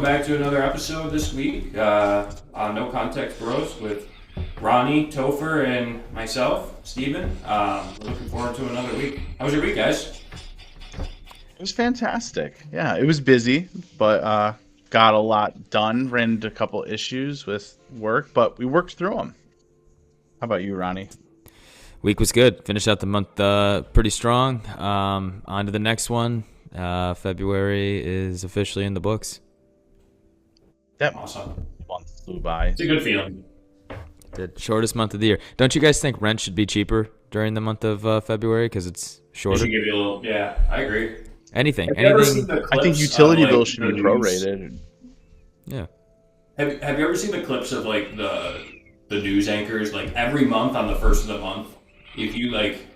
welcome back to another episode this week on No Context Bros with Ronnie, Topher, and myself, Steven. We're looking forward to another week. How was your week, guys? It was fantastic. Yeah, it was busy, but got a lot done. Ran into a couple issues with work, but we worked through them. How about you, Ronnie? Week was good. Finished out the month pretty strong. On to the next one. February is officially in the books. That Awesome. month flew by. It's a good feeling. The shortest month of the year. Don't you guys think rent should be cheaper during the month of February because it's It shorter? should give you a little. Yeah, I agree. Anything. Have you ever seen Anything. the I think clips utility of, like, bills should the be news? prorated. Yeah. Have you ever seen the clips of like the news anchors like every month on the first of the month? If you like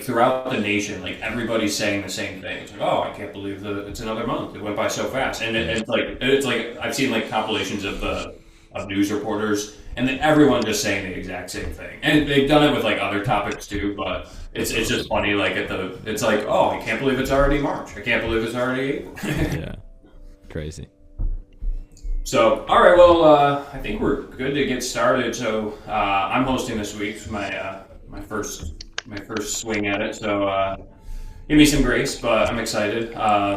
throughout the nation, like everybody's saying the same thing. It's like, oh, I can't believe it's another month. It went by so fast, and it's like I've seen like compilations of news reporters, and then everyone just saying the exact same thing. And they've done it with like other topics too, but it's just funny. Like it's like, oh, I can't believe it's already March. I can't believe it's already April. Yeah. Crazy. So, all right, well, I think we're good to get started. So, I'm hosting this week. It's my first swing at it. So, give me some grace, but I'm excited.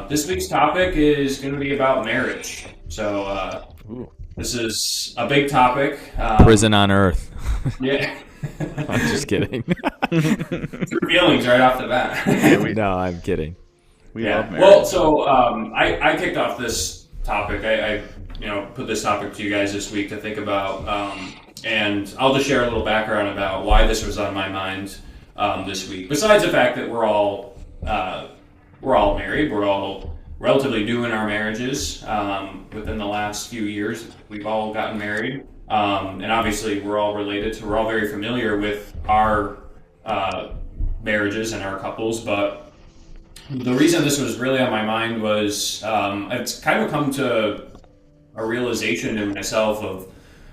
This week's topic is going to be about marriage. So, Ooh. this is a big topic. Prison on Earth. Yeah. I'm just kidding. True feelings right off the bat. No, I'm kidding. We Yeah. love marriage. Well, so I kicked off this topic. I put this topic to you guys this week to think about, and I'll just share a little background about why this was on my mind this week. Besides the fact that we're all married, we're all relatively new in our marriages. Within the last few years, we've all gotten married, and obviously we're all related, so we're all very familiar with our marriages and our couples, but the reason this was really on my mind was it's kind of come to a realization in myself of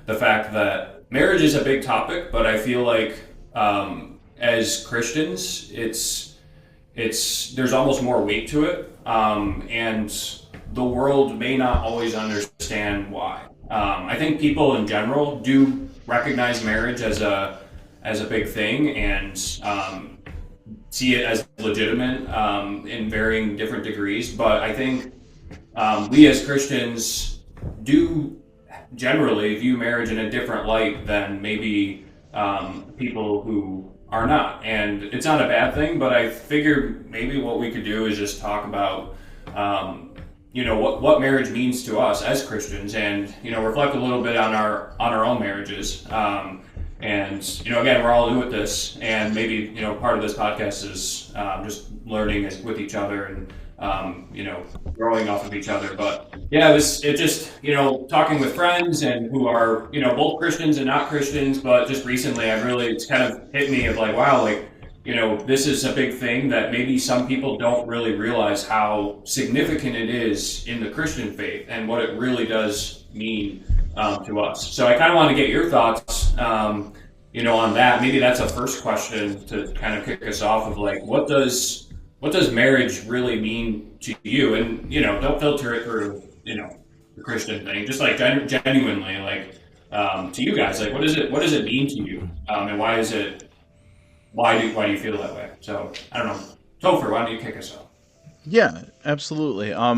the fact that marriage is a big topic, but I feel like as Christians, there's almost more weight to it, and the world may not always understand why. I think people in general do recognize marriage as a big thing and see it as legitimate in varying different degrees, but I think we as Christians do generally view marriage in a different light than maybe people who are not. And it's not a bad thing, but I figured maybe what we could do is just talk about what marriage means to us as Christians, and reflect a little bit on our own marriages. And again, we're all new at this, and maybe part of this podcast is just learning with each other and growing off of each other. But yeah, it just talking with friends and who are both Christians and not Christians. But just recently, it's kind of hit me of like, wow, like this is a big thing that maybe some people don't really realize how significant it is in the Christian faith and what it really does mean to us. So I kind of want to get your thoughts, on that. Maybe that's a first question to kind of kick us off of like, what does marriage really mean to you? And don't filter it through the Christian thing. Just like genuinely, like to you guys, like what does it mean to you? And why do you feel that way? So I don't know, Topher, why don't you kick us off? Yeah, absolutely. I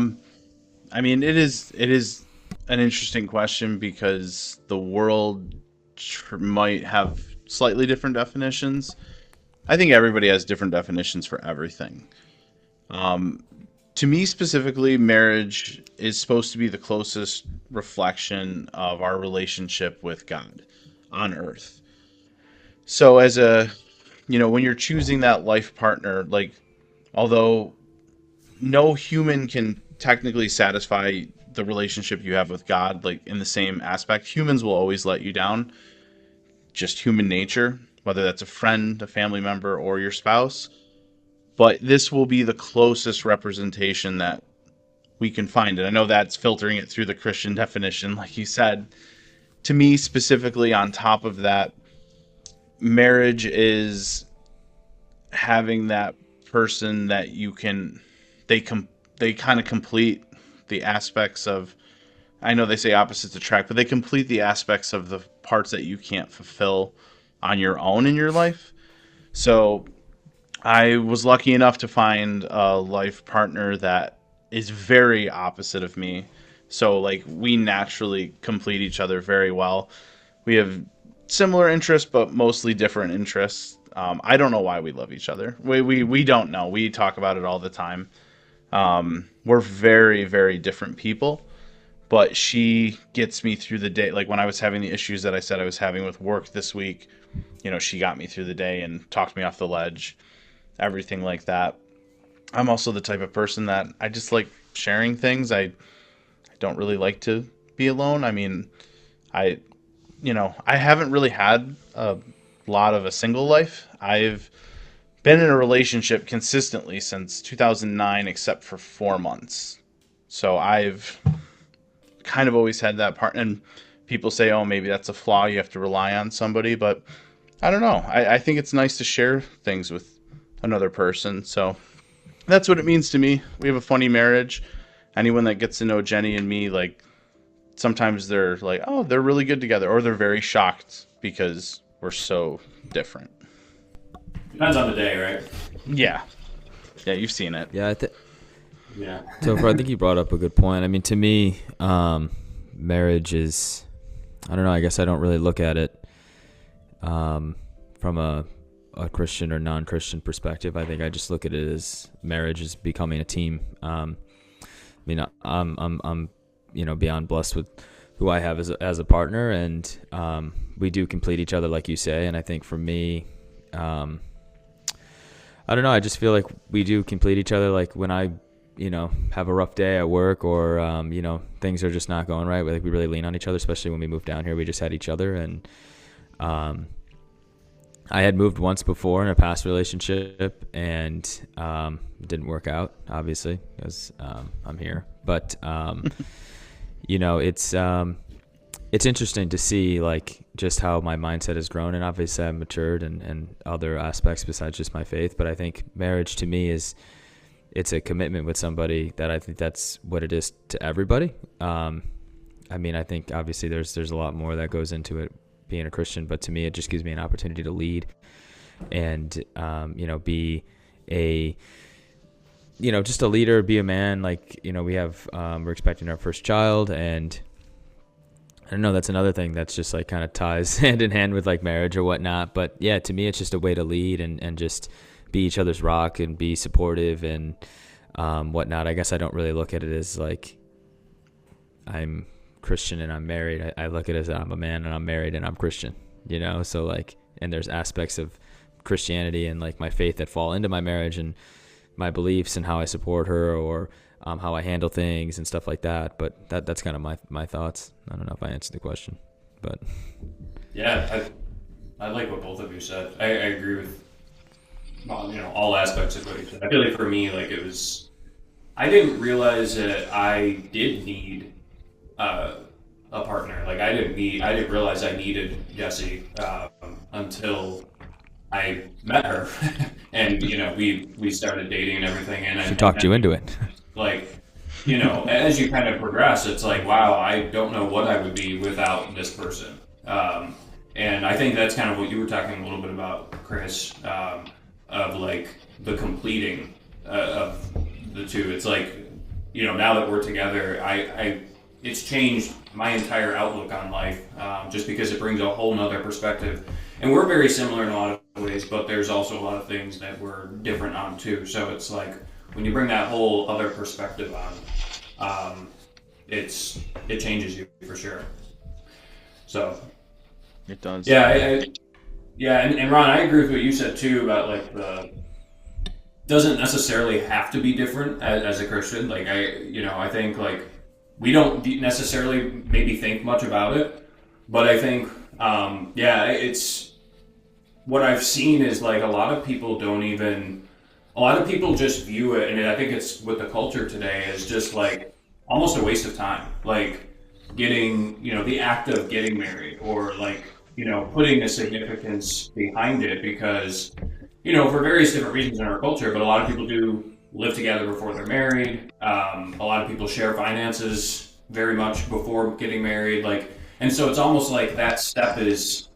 mean, it is an interesting question because the world might have slightly different definitions. I think everybody has different definitions for everything. To me specifically, marriage is supposed to be the closest reflection of our relationship with God on earth. So when you're choosing that life partner, like, although no human can technically satisfy the relationship you have with God, like in the same aspect, humans will always let you down. Just human nature, whether that's a friend, a family member, or your spouse. But this will be the closest representation that we can find. And I know that's filtering it through the Christian definition, like you said. To me, specifically, on top of that, marriage is having that person that they kind of complete the aspects of I know they say opposites attract, but they complete the aspects of the parts that you can't fulfill on your own in your life. So I was lucky enough to find a life partner that is very opposite of me. So like we naturally complete each other very well. We have similar interests, but mostly different interests. I don't know why we love each other. We don't know. We talk about it all the time. We're very, very different people, but she gets me through the day. Like when I was having the issues that I said I was having with work this week, she got me through the day and talked me off the ledge, everything like that. I'm also the type of person that I just like sharing things. I don't really like to be alone. I mean, I I haven't really had a lot of a single life. I've been in a relationship consistently since 2009, except for 4 months. So I've kind of always had that part. And people say, oh, maybe that's a flaw. You have to rely on somebody. But I don't know. I think it's nice to share things with another person. So that's what it means to me. We have a funny marriage. Anyone that gets to know Jenny and me, like, sometimes they're like, oh, they're really good together, or they're very shocked because we're so different. Depends on the day, right? Yeah, you've seen it. Yeah, Yeah. Topher, I think you brought up a good point. I mean, to me, marriage is, I don't know, I guess I don't really look at it from a Christian or non-Christian perspective. I think I just look at it as marriage is becoming a team. I mean, I'm beyond blessed with who I have as a partner, and we do complete each other, like you say. And I think for me, I don't know, I just feel like we do complete each other. Like when I, have a rough day at work, or things are just not going right, we really lean on each other. Especially when we moved down here, we just had each other. And I had moved once before in a past relationship, and it didn't work out, obviously, because I'm here. But it's interesting to see like just how my mindset has grown, and obviously I've matured and other aspects besides just my faith. But I think marriage to me it's a commitment with somebody that I think that's what it is to everybody. I mean, I think obviously there's a lot more that goes into it being a Christian, but to me it just gives me an opportunity to lead and be a just a leader, be a man. Like, we have we're expecting our first child, and I don't know, that's another thing that's just like kind of ties hand in hand with like marriage or whatnot. But yeah, to me it's just a way to lead and just be each other's rock and be supportive and whatnot. I guess I don't really look at it as like I'm Christian and I'm married. I look at it as I'm a man and I'm married and I'm Christian, so like, and there's aspects of Christianity and like my faith that fall into my marriage and my beliefs and how I support her, or how I handle things and stuff like that. But that's kind of my thoughts. I don't know if I answered the question, but Yeah, I like what both of you said. I agree with all aspects of what you said. I feel like for me, like I didn't realize that I did need a partner. Like I didn't realize I needed Jessie until I met her, and we started dating and everything. And she talked you into it. Like, as you kind of progress, it's like, wow, I don't know what I would be without this person. And I think that's kind of what you were talking a little bit about, Chris, of like the completing of the two. It's like, now that we're together, it's changed my entire outlook on life, just because it brings a whole nother perspective. And we're very similar in a lot of ways, but there's also a lot of things that we're different on too. So it's like when you bring that whole other perspective on, it changes you for sure. So it does. Yeah, and Ron, I agree with what you said too about like doesn't necessarily have to be different as a Christian. Like I think like we don't necessarily maybe think much about it, but I think it's what I've seen is like a lot of people just view it, and I think it's with the culture today, as just like almost a waste of time. Like getting, the act of getting married, or like, putting a significance behind it, because, for various different reasons in our culture, but a lot of people do live together before they're married. A lot of people share finances very much before getting married, like, and so it's almost like that step is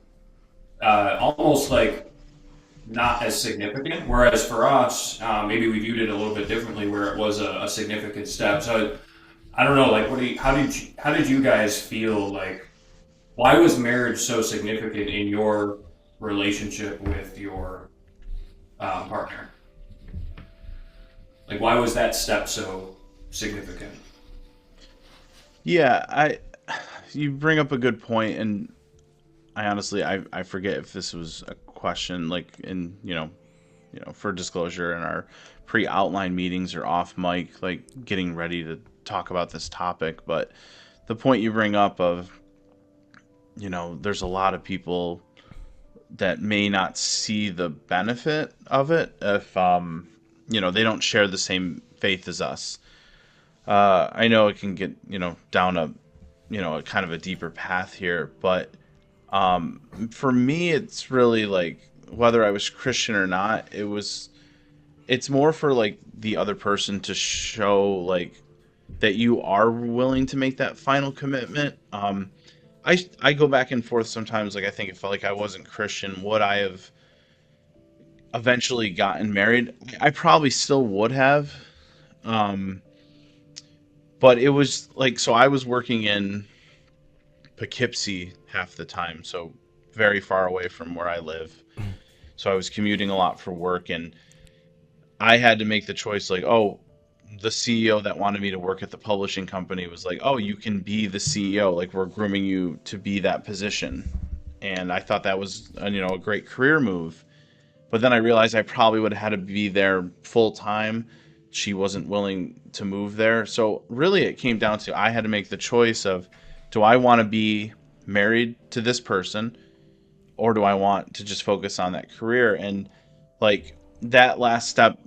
almost like not as significant. Whereas for us, maybe we viewed it a little bit differently, where it was a significant step. So I don't know, like, how did you guys feel like? Why was marriage so significant in your relationship with your partner? Like, why was that step so significant? Yeah, you bring up a good point, and I honestly I forget if this was a question like in for disclosure in our pre-outline meetings or off mic, like getting ready to talk about this topic. But the point you bring up of there's a lot of people that may not see the benefit of it if they don't share the same faith as us. I know it can get down a kind of a deeper path here, but for me it's really like whether I was Christian or not, it's more for like the other person to show like that you are willing to make that final commitment. I go back and forth sometimes. Like I think if like I wasn't Christian, would I have eventually gotten married? I probably still would have. Um, but it was like so I was working in Poughkeepsie half the time, so very far away from where I live. So I was commuting a lot for work, and I had to make the choice like, oh, the CEO that wanted me to work at the publishing company was like, oh, you can be the CEO. Like, we're grooming you to be that position. And I thought that was, a great career move. But then I realized I probably would have had to be there full time. She wasn't willing to move there. So really it came down to I had to make the choice of, do I want to be married to this person, or do I want to just focus on that career? And like that last step,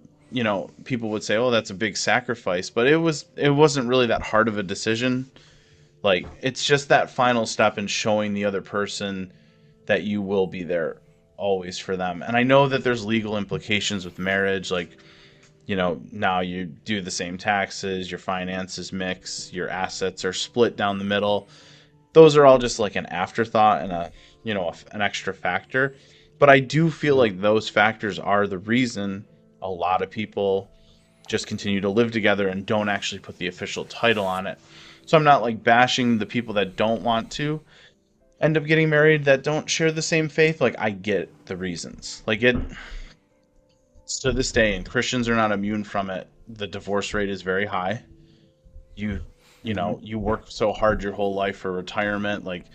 people would say, oh, that's a big sacrifice, but it wasn't really that hard of a decision. Like, it's just that final step in showing the other person that you will be there always for them. And I know that there's legal implications with marriage, like, now you do the same taxes, your finances mix, your assets are split down the middle. Those are all just like an afterthought and an extra factor. But I do feel like those factors are the reason a lot of people just continue to live together and don't actually put the official title on it. So I'm not like bashing the people that don't want to end up getting married, that don't share the same faith. Like, I get the reasons. Like, to this day, and Christians are not immune from it, the divorce rate is very high. You work so hard your whole life for retirement, like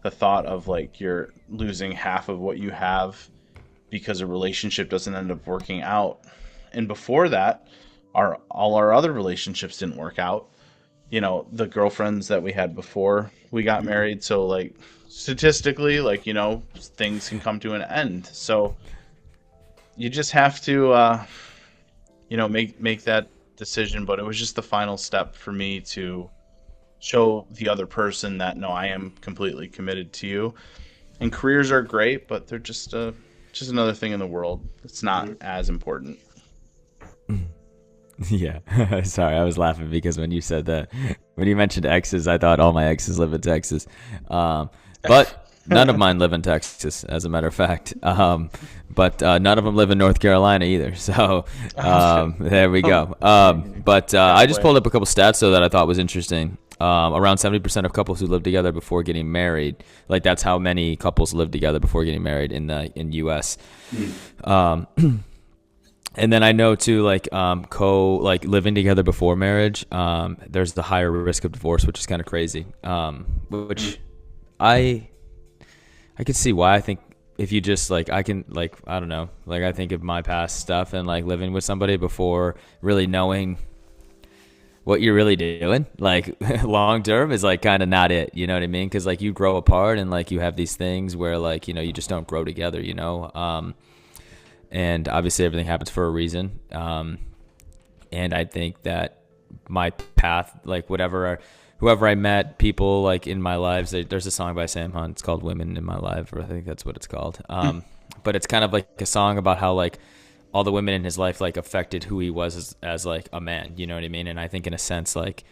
the thought of like you're losing half of what you have because a relationship doesn't end up working out. And before that, all our other relationships didn't work out. The girlfriends that we had before we got married. So like statistically, like, things can come to an end. So you just have to, make that decision. But it was just the final step for me to show the other person that, no, I am completely committed to you. And careers are great, but they're just another thing in the world. It's not as important. Yeah. Sorry, I was laughing because when you said that, when you mentioned exes, I thought all my exes live in Texas. But none of mine live in Texas, as a matter of fact. But none of them live in North Carolina either. So there we go. But I just pulled up a couple stats though that I thought was interesting. Around 70% of couples who live together before getting married, like that's how many couples live together before getting married in U.S. And then I know too, like living together before marriage, there's the higher risk of divorce, which is kind of crazy. Which I could see why. I think if you just like, I don't know, like I think of my past stuff and like living with somebody before really knowing what you're really doing, like long term is like kind of not it, you know what I mean? Because like you grow apart and like you have these things where like, you just don't grow together, and obviously everything happens for a reason. And I think that my path, like whoever I met, people like in my lives, there's a song by Sam Hunt, it's called Women in My Life, or I think that's what it's called. But it's kind of like a song about how like all the women in his life like affected who he was as like a man, you know what I mean? And I think in a sense, like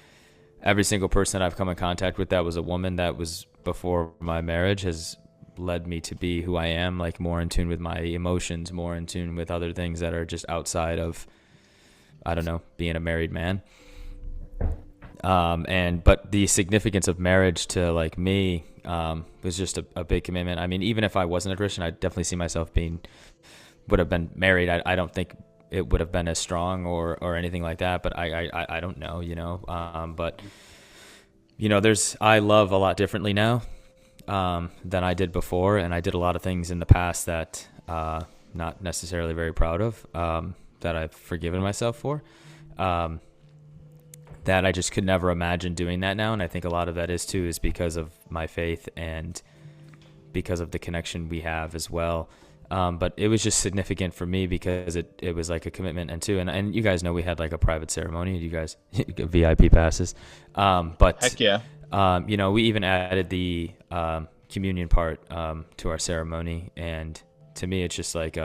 every single person that I've come in contact with that was a woman that was before my marriage has led me to be who I am, like more in tune with my emotions, more in tune with other things that are just outside of, I don't know, being a married man. But the significance of marriage to like me was just a big commitment. I mean, even if I wasn't a Christian, I definitely see myself would have been married. I don't think it would have been as strong or anything like that, but I don't know, but I love a lot differently now, than I did before. And I did a lot of things in the past that, not necessarily very proud of, that I've forgiven myself for, that I just could never imagine doing that now. And I think a lot of that is because of my faith and because of the connection we have as well. But it was just significant for me because it was like a commitment and you guys know we had like a private ceremony, you guys VIP passes. But Heck yeah. We even added the communion part to our ceremony. And to me, it's just like,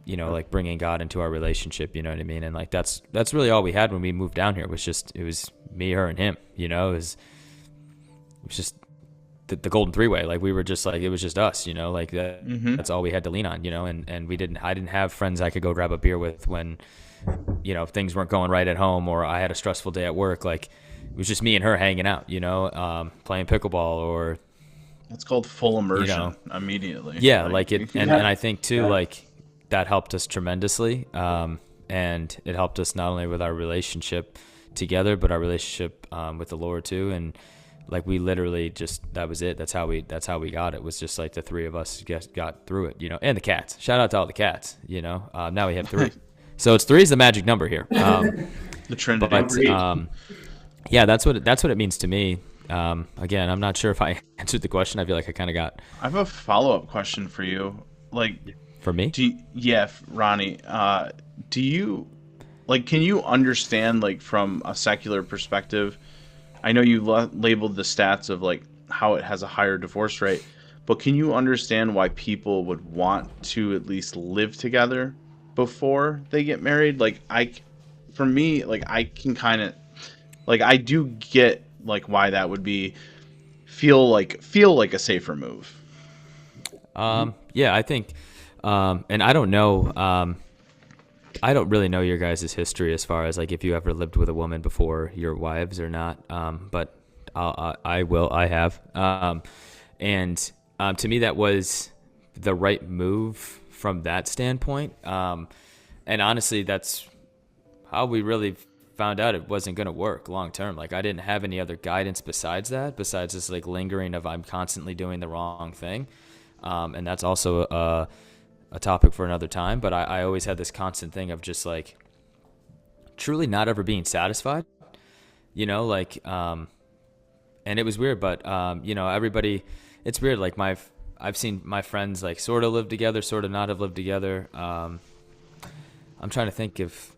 like bringing God into our relationship, you know what I mean? And like, that's really all we had when we moved down here. It was me, her, and him, it was just the golden three-way. Like we were just like, it was just us, like that. Mm-hmm. That's all we had to lean on, and I didn't have friends I could go grab a beer with when, things weren't going right at home or I had a stressful day at work. Like it was just me and her hanging out, playing pickleball or. That's called full immersion immediately. Yeah. Like it. And I think too, like that helped us tremendously. And it helped us not only with our relationship together, but our relationship, with the Lord too. And, like we literally that was it. That's how we got it. It was just like the three of us got through it, and the cats. Shout out to all the cats, now we have 3. So three is the magic number here. The Trinity. But, yeah, that's what it means to me. Again, I'm not sure if I answered the question. I feel like I kind of got. I have a follow-up question for you. Like for me? Ronnie, do you can you understand like from a secular perspective? I know you labeled the stats of like how it has a higher divorce rate, but can you understand why people would want to at least live together before they get married? Like for me, like I can kind of like I do get like why that would feel like a safer move. Yeah, I think, and I don't know. I don't really know your guys' history as far as like if you ever lived with a woman before your wives or not. But I have. And to me, that was the right move from that standpoint. And honestly, that's how we really found out it wasn't going to work long term. Like I didn't have any other guidance besides this like lingering of I'm constantly doing the wrong thing. And that's also a topic for another time, but I always had this constant thing of just like truly not ever being satisfied, and it was weird, but everybody, it's weird. Like I've seen my friends like sort of live together, sort of not have lived together. I'm trying to think if,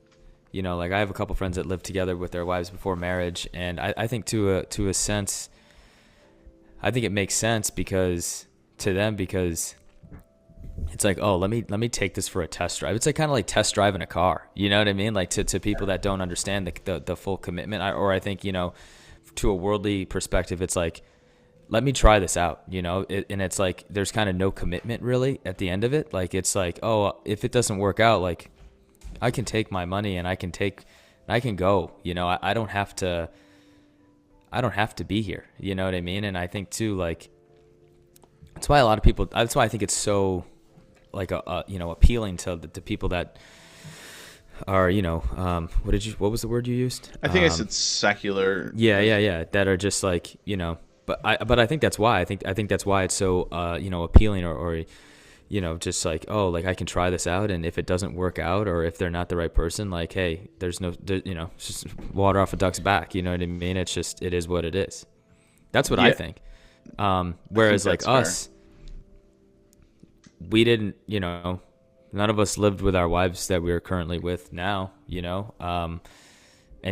like I have a couple friends that lived together with their wives before marriage. And I think to a sense, I think it makes sense because it's like, oh, let me take this for a test drive. It's like kind of like test driving a car. You know what I mean? Like to people that don't understand the full commitment, I think, to a worldly perspective, it's like, let me try this out, and it's like, there's kind of no commitment really at the end of it. Like, it's like, oh, if it doesn't work out, like I can take my money and I can go, I don't have to be here. You know what I mean? And I think too, like, that's why I think it's so like appealing to people that are what was the word you used? I think I said secular. Yeah, that are just like but I think that's why I think that's why it's so appealing or just like, oh, like I can try this out, and if it doesn't work out or if they're not the right person, like, hey, it's just water off a duck's back. You know what I mean? It's just, it is what it is. That's what I think. Whereas like us, we didn't, none of us lived with our wives that we're currently with now, and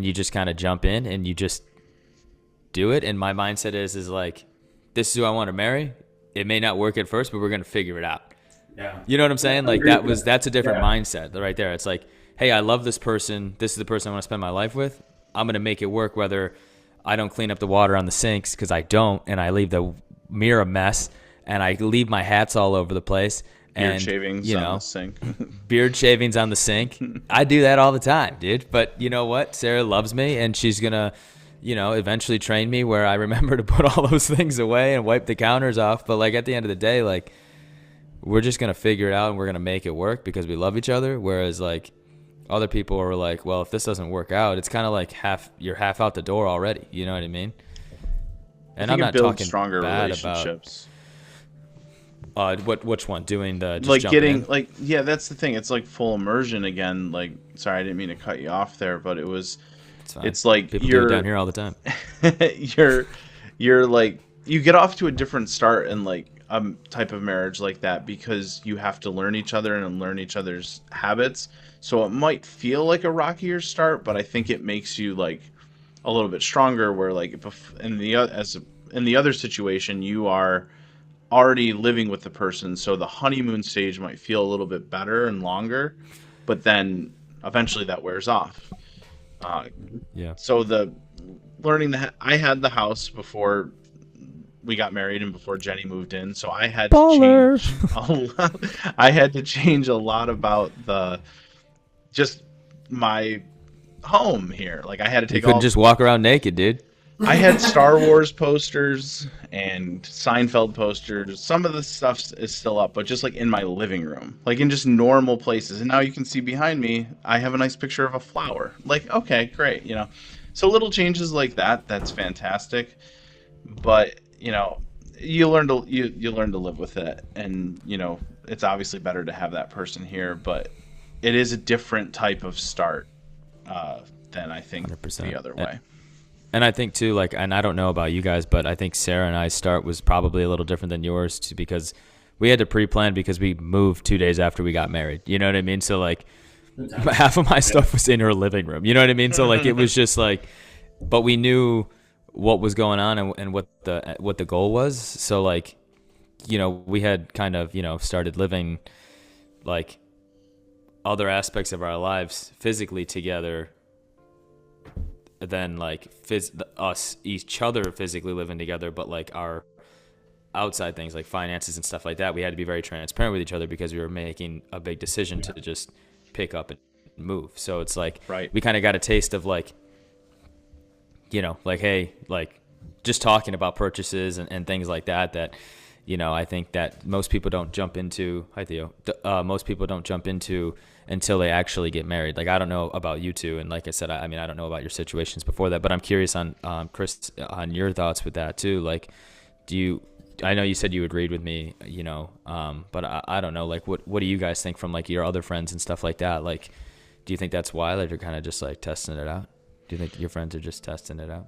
you just kind of jump in and you just do it. And my mindset is like, this is who I want to marry. It may not work at first, but we're going to figure it out. Yeah. You know what I'm saying? Like that's a different mindset right there. It's like, hey, I love this person. This is the person I want to spend my life with. I'm going to make it work whether I don't clean up the water on the sinks because I don't, and I leave the mirror a mess, and I leave my hats all over the place. Beard And, shavings on the sink. beard shavings on the sink. I do that all the time, dude. But you know what? Sarah loves me, and she's going to, eventually train me where I remember to put all those things away and wipe the counters off. But, like, at the end of the day, like, we're just going to figure it out and we're going to make it work because we love each other. Whereas, like, other people are like, well, if this doesn't work out, it's kind of like you're half out the door already. You know what I mean? And I'm not talking stronger bad relationships. Which one? Doing the just like jumping getting in? yeah, that's the thing. It's like full immersion again. Like, sorry, I didn't mean to cut you off there, but it's like people do it down here all the time. you're like, you get off to a different start in like a type of marriage like that because you have to learn each other and learn each other's habits. So it might feel like a rockier start, but I think it makes you like a little bit stronger. Where like in the other situation, you are already living with the person, so the honeymoon stage might feel a little bit better and longer, but then eventually that wears off. Yeah. So the learning that I had the house before we got married and before Jenny moved in, so I had to change a lot. I had to change a lot about just my home here. Like I had to take You couldn't just walk around naked, dude. I had Star Wars posters and Seinfeld posters. Some of the stuff is still up, but just like in my living room, like in just normal places. And now you can see behind me, I have a nice picture of a flower. Like, okay, great, So little changes like that, that's fantastic. But, you learn to you learn to live with it, and it's obviously better to have that person here, but it is a different type of start than I think 100%. the other way. And I think too, like, and I don't know about you guys, but I think Sarah and I's start was probably a little different than yours too, because we had to pre-plan because we moved 2 days after we got married. You know what I mean? So like, half of my stuff was in her living room. You know what I mean? So like, it was just like, but we knew what was going on and what the goal was. So like, we had kind of started living like other aspects of our lives physically together than like each other physically living together, but like our outside things like finances and stuff like that, we had to be very transparent with each other because we were making a big decision to just pick up and move. So it's like, right. We kind of got a taste of like, like, hey, like just talking about purchases and things like that, I think that most people don't jump into, hi Theo, most people don't jump into until they actually get married. Like, I don't know about you two. And like I said, I mean, I don't know about your situations before that, but I'm curious on, Chris, on your thoughts with that too. Like, I know you said you agreed with me, but I don't know, like, what do you guys think from like your other friends and stuff like that? Like, do you think that's why, like, you're kind of just like testing it out? Do you think your friends are just testing it out?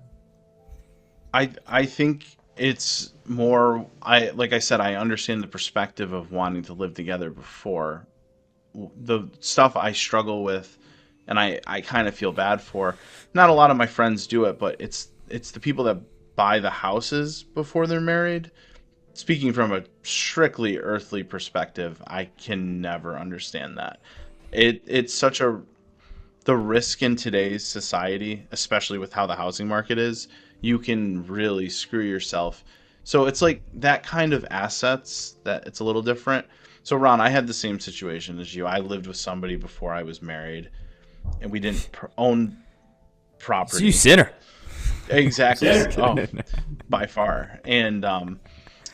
I think it's more, like I said, I understand the perspective of wanting to live together before. The stuff I struggle with and I kind of feel bad for, not a lot of my friends do it, but it's the people that buy the houses before they're married. Speaking from a strictly earthly perspective, I can never understand that. It's such the risk in today's society, especially with how the housing market is, you can really screw yourself. So it's like that kind of assets that it's a little different. So Ron, I had the same situation as you. I lived with somebody before I was married, and we didn't own property. So you sinner. Exactly. Oh, by far. And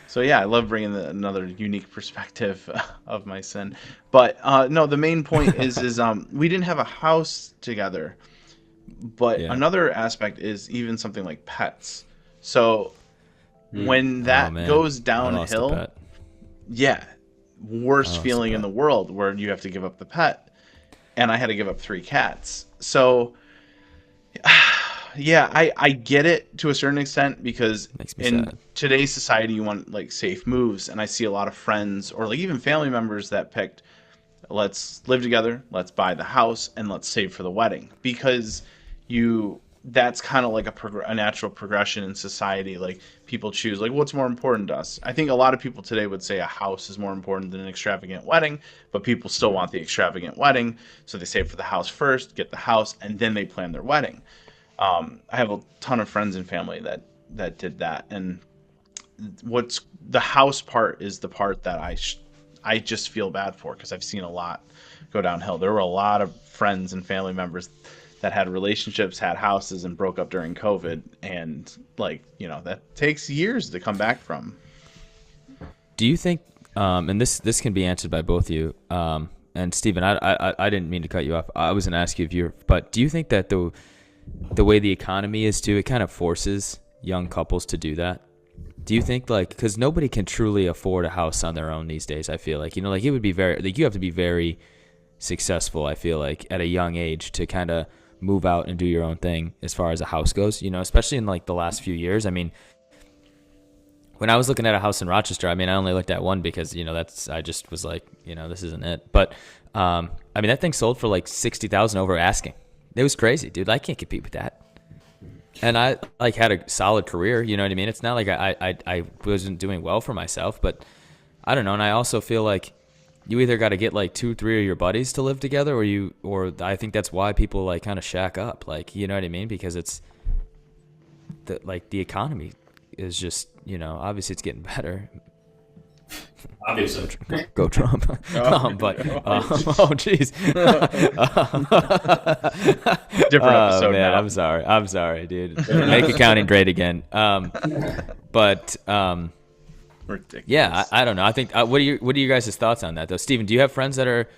so yeah, I love bringing another unique perspective of my sin. But no, the main point is we didn't have a house together. But another aspect is even something like pets. So when that goes downhill, worst feeling in the world, where you have to give up the pet. And I had to give up 3 cats. So yeah, I get it to a certain extent, because in sad. Today's society, you want like safe moves, and I see a lot of friends or like even family members that picked, let's live together, let's buy the house, and let's save for the wedding, because that's kind of like a natural progression in society. Like, people choose like what's more important to us. I think a lot of people today would say a house is more important than an extravagant wedding, but people still want the extravagant wedding, so they save for the house first, get the house, and then they plan their wedding. I have a ton of friends and family that did that, and what's the house part is the part that I just feel bad for, because I've seen a lot go downhill. There were a lot of friends and family members that had relationships, had houses, and broke up during COVID, and that takes years to come back from. Do you think, and this can be answered by both of you, and Stephen, I didn't mean to cut you off. I was going to ask you but do you think that the way the economy is too, it kind of forces young couples to do that? Do you think, because nobody can truly afford a house on their own these days, I feel like, it would be you have to be very successful, I feel like, at a young age to kind of move out and do your own thing as far as a house goes, especially in the last few years. I mean, when I was looking at a house in Rochester, I only looked at one because, I just was like, this isn't it. But, that thing sold for $60,000 over asking. It was crazy, dude. I can't compete with that. And I had a solid career, you know what I mean? It's not like I wasn't doing well for myself, but I don't know. And I also feel like you either got to get 2, 3 of your buddies to live together, or I think that's why people kind of shack up, you know what I mean? Because it's the economy is just, obviously it's getting better. Obviously. Go Trump. Oh jeez. Different episode man, now. I'm sorry, dude. Make accounting great again. But ridiculous. Yeah, I don't know. I think what are you guys' thoughts on that though? Stephen, do you have friends that are,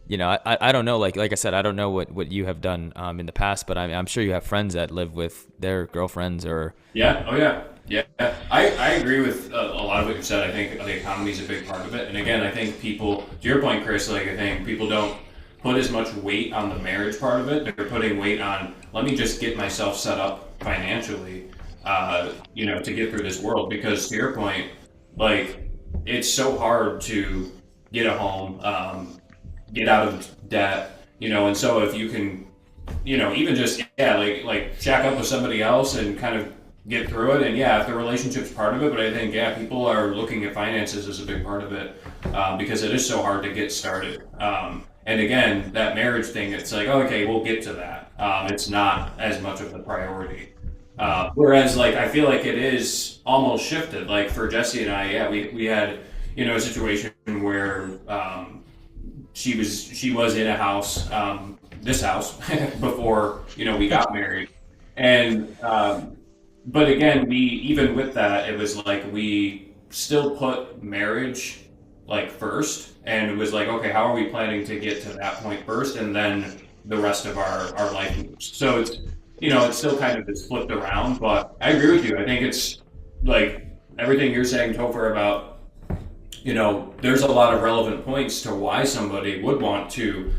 I don't know, like I said, I don't know what you have done in the past, but I'm sure you have friends that live with their girlfriends or. Yeah. Oh yeah. Yeah. I agree with a lot of what you said. I think the economy is a big part of it. And again, I think people, to your point, Chris, I think people don't put as much weight on the marriage part of it. They're putting weight on, let me just get myself set up financially, to get through this world. Because to your point, it's so hard to get a home, get out of debt, and so if you can, even just, shack up with somebody else and kind of get through it. And if the relationship's part of it, but I think, people are looking at finances as a big part of it, because it is so hard to get started. And again, that marriage thing, it's okay, we'll get to that. It's not as much of the priority. Whereas I feel like it is almost shifted. For Jesse and I, we had, a situation where, she was in a house, this house before, we got married. And, but again, even with that, it was we still put marriage first, and it was okay, how are we planning to get to that point first, and then the rest of our life moves. So it's, it's still kind of is flipped around, but I agree with you. I think it's everything you're saying, Topher, about, there's a lot of relevant points to why somebody would want to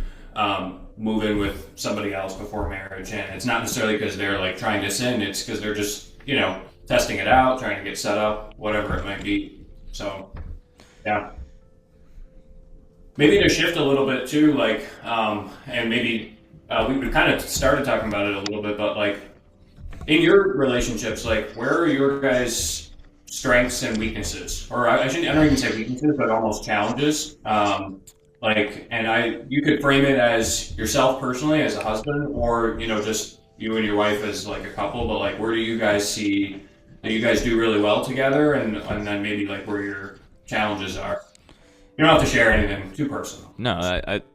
move in with somebody else before marriage. And it's not necessarily because they're trying to sin, it's because they're just, testing it out, trying to get set up, whatever it might be. So, yeah. Maybe to shift a little bit too, and maybe we kind of started talking about it a little bit, but in your relationships, where are your guys' strengths and weaknesses? Or I don't even say weaknesses, but almost challenges. You could frame it as yourself personally as a husband, or, just you and your wife as a couple, but where do you guys see that you guys do really well together, and then maybe where your challenges are? You don't have to share anything too personal. No,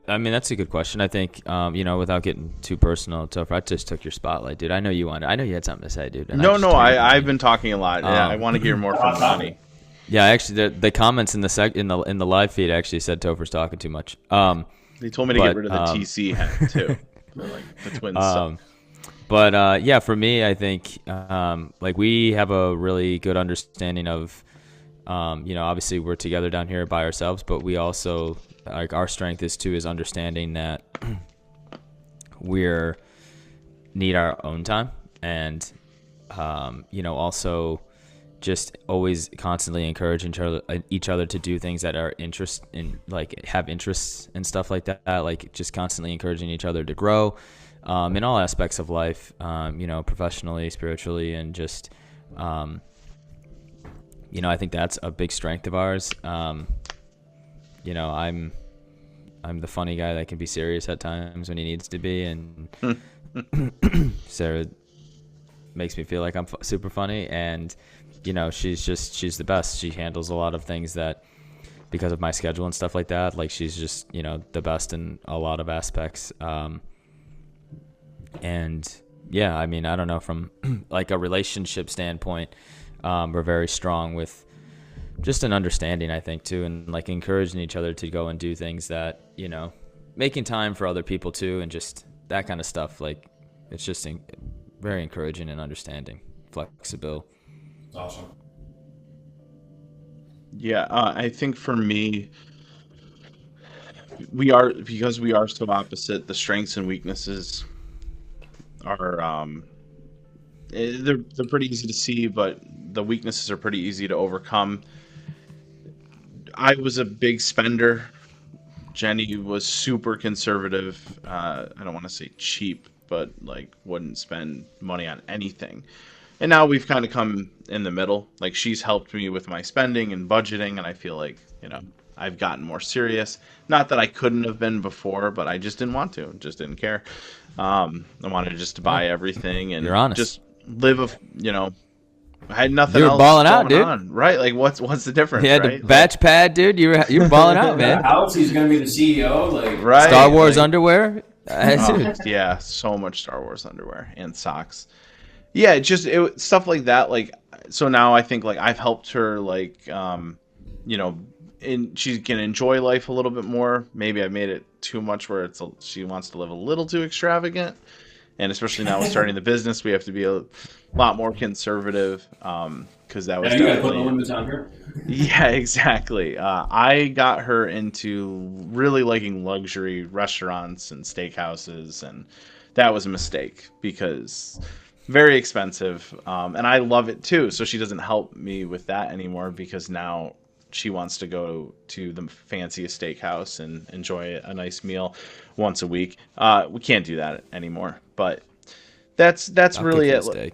I mean, that's a good question. I think, without getting too personal, Topher, I just took your spotlight, dude. I know you had something to say, dude. I've been talking a lot. I want to hear more from Ronnie. Yeah, actually, the comments in the live feed actually said Topher's talking too much. They told me to get rid of the TC hat too. The twins stuff. But for me, I think we have a really good understanding of, obviously we're together down here by ourselves, but we also our strength is understanding that we're need our own time, and also just always constantly encouraging each other to do things that are have interests and stuff like that. Just constantly encouraging each other to grow in all aspects of life, professionally, spiritually, and just, I think that's a big strength of ours. I'm the funny guy that can be serious at times when he needs to be, and Sarah makes me feel like I'm super funny. And, you know, she's the best. She handles a lot of things that, because of my schedule and stuff like that, like she's just, you know, the best in a lot of aspects. And yeah, I mean, I don't know, from like a relationship standpoint, we're very strong with just an understanding, I think, too, and like encouraging each other to go and do things that, you know, making time for other people too, and just that kind of stuff. Like, it's just very encouraging and understanding, flexible. Awesome. Yeah, I think for me, because we are so opposite, the strengths and weaknesses are they're pretty easy to see, but the weaknesses are pretty easy to overcome. I was a big spender. Jenny was super conservative. I don't want to say cheap, but like wouldn't spend money on anything. And now we've kind of come in the middle. Like, she's helped me with my spending and budgeting, and I feel like, you know, I've gotten more serious. Not that I couldn't have been before, but I just didn't want to. Just didn't care. I wanted just to buy everything and You're honest. just live you know, I had nothing You were else balling going out, dude. on, right? Like, what's the difference? You had right? the batch pad, dude. You were balling out, man. House, he's gonna be the CEO. Like, right? Star Wars like, underwear. oh, yeah, so much Star Wars underwear and socks. Yeah, stuff like that. Like, so now I think like I've helped her, like, you know, she can enjoy life a little bit more. Maybe I made it too much where she wants to live a little too extravagant, and especially now with starting the business, we have to be a lot more conservative. Because that was you gotta put definitely the limits on her. Yeah, exactly. I got her into really liking luxury restaurants and steakhouses, and that was a mistake because very expensive. And I love it too. So she doesn't help me with that anymore because now she wants to go to the fanciest steakhouse and enjoy a nice meal once a week. We can't do that anymore, but that's I'll really cook it. you a steak.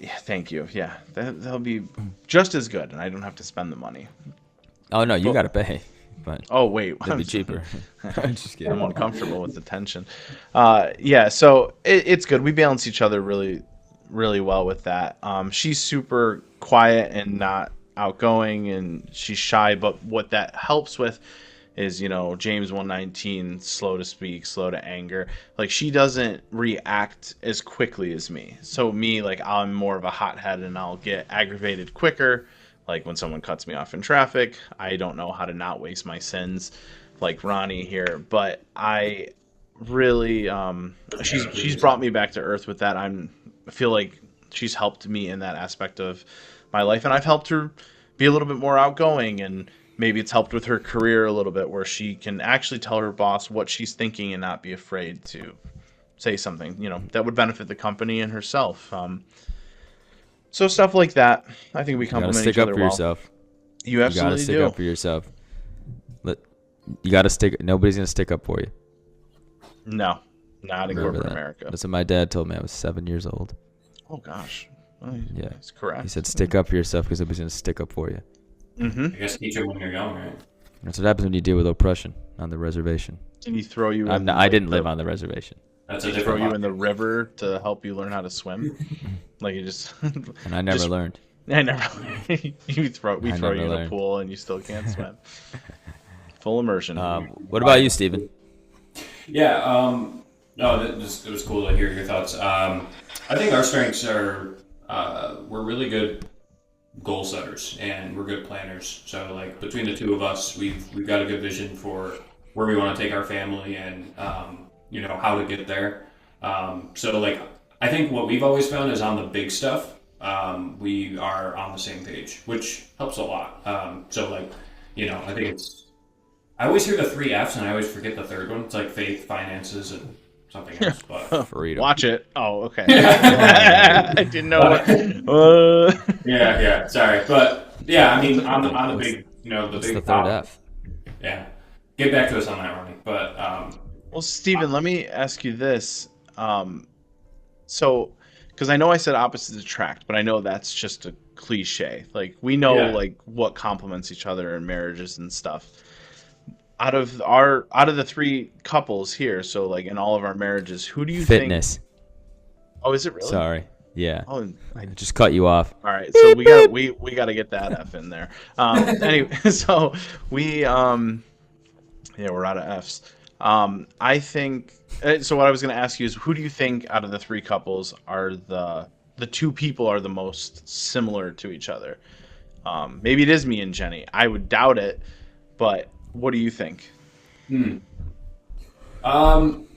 Yeah, thank you. Yeah, that'll be just as good, and I don't have to spend the money. Oh no, you gotta pay. But Oh wait, it'd be cheaper. I'm just kidding. I'm uncomfortable with the tension. Yeah, so it's good. We balance each other really, really well with that. She's super quiet and not outgoing, and she's shy. But what that helps with is, you know, James 1:19, slow to speak, slow to anger. Like, she doesn't react as quickly as me. So me, like, I'm more of a hothead and I'll get aggravated quicker. Like when someone cuts me off in traffic, I don't know how to not waste my sins like Ronnie here. But I really, she's brought me back to earth with that. I feel like she's helped me in that aspect of my life. And I've helped her be a little bit more outgoing, and maybe it's helped with her career a little bit where she can actually tell her boss what she's thinking and not be afraid to say something, you know, that would benefit the company and herself. So stuff like that, I think we complement each other well. You absolutely gotta stick do. up for yourself. You gotta stick. Nobody's gonna stick up for you. No, not in corporate that. America. That's what my dad told me. I was 7 years old. Oh gosh, well, Yeah, that's correct. he said, "Stick up for yourself because nobody's gonna stick up for you." Mm-hmm. I guess teach her when you're young, right? That's what happens when you deal with oppression on the reservation. Did he throw you? I didn't live on the reservation. That's a Did he throw different. you in the river to help you learn how to swim? Like, you just. And I never Just- learned. I never. We throw you never in a learned. pool and you still can't swim. Full immersion. What about you, Steven? Yeah. No, it was cool to hear your thoughts. I think our strengths are we're really good goal setters and we're good planners. So like between the two of us, we've got a good vision for where we want to take our family and you know, how to get there. So like I think what we've always found is on the big stuff, we are on the same page, which helps a lot. So like, you know, I think I always hear the 3 F's and I always forget the third one. It's like faith, finances, and something else. But Freedom. Watch it. Oh, okay. I didn't know. yeah. Sorry, but yeah, I mean, on the big, you know, the What's big the third top- F? Yeah, get back to us on that, Ronnie. But Well, Steven, let me ask you this. So, because I know I said opposites attract, but I know that's just a cliche. Like, we know Yeah. like what complements each other in marriages and stuff. Out of the 3 couples here, so like in all of our marriages, who do you think? Fitness. Oh, is it really? Sorry. Yeah. Oh, I just cut you off. all right. So we gotta get that F in there. Anyway, so yeah, we're out of Fs. I think so. What I was going to ask you is, who do you think out of the three couples are the two people are the most similar to each other? Maybe it is me and Jenny. I would doubt it, but what do you think? Um,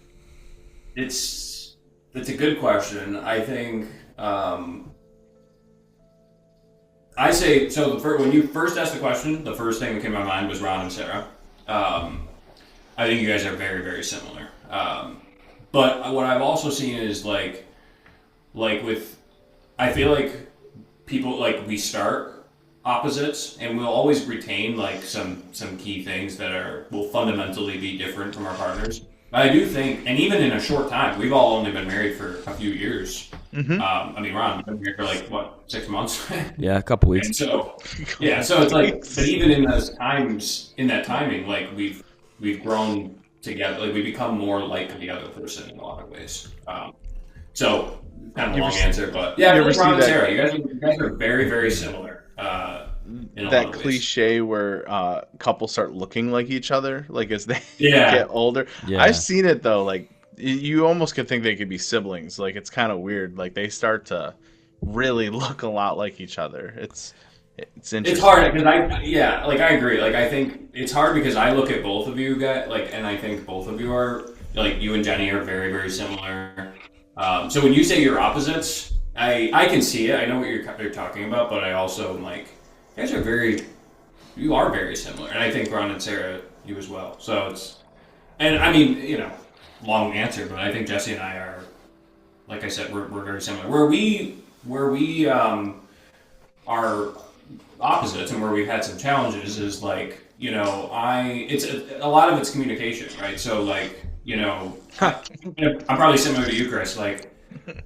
it's a good question. I think I say so. When you first asked the question, the first thing that came to my mind was Ron and Sarah. I think you guys are very, very similar. But what I've also seen is like with, I feel like people like we start opposites and we'll always retain like some key things that will fundamentally be different from our partners. But I do think, and even in a short time, we've all only been married for a few years. I mean, Ron, you've been married for like what, 6 months? Yeah, a couple weeks. And so, yeah, so it's like, but even in those times, in that timing, like we've grown together, like we become more like the other person in a lot of ways. So kind of a long answer, but yeah, Ron and Sarah, you guys are very, very similar. In a That lot of ways. cliche where couples start looking like each other, like as they Yeah. get older. Yeah. I've seen it though. Like you almost could think they could be siblings. Like it's kind of weird. Like they start to really look a lot like each other. It's interesting. It's hard because I agree. Like I think it's hard because I look at both of you guys, like, and I think both of you are like you and Jenny are very, very similar. So when you say you're opposites, I can see it. I know what you're talking about, but I also am like, you guys you are very similar, and I think Ron and Sarah, you as well. So and I mean, long answer, but I think Jesse and I are, like I said, we're very similar. Where we are opposites and where we've had some challenges is like, it's a lot of it's communication, right? So like, I'm probably similar to you, Chris. Like,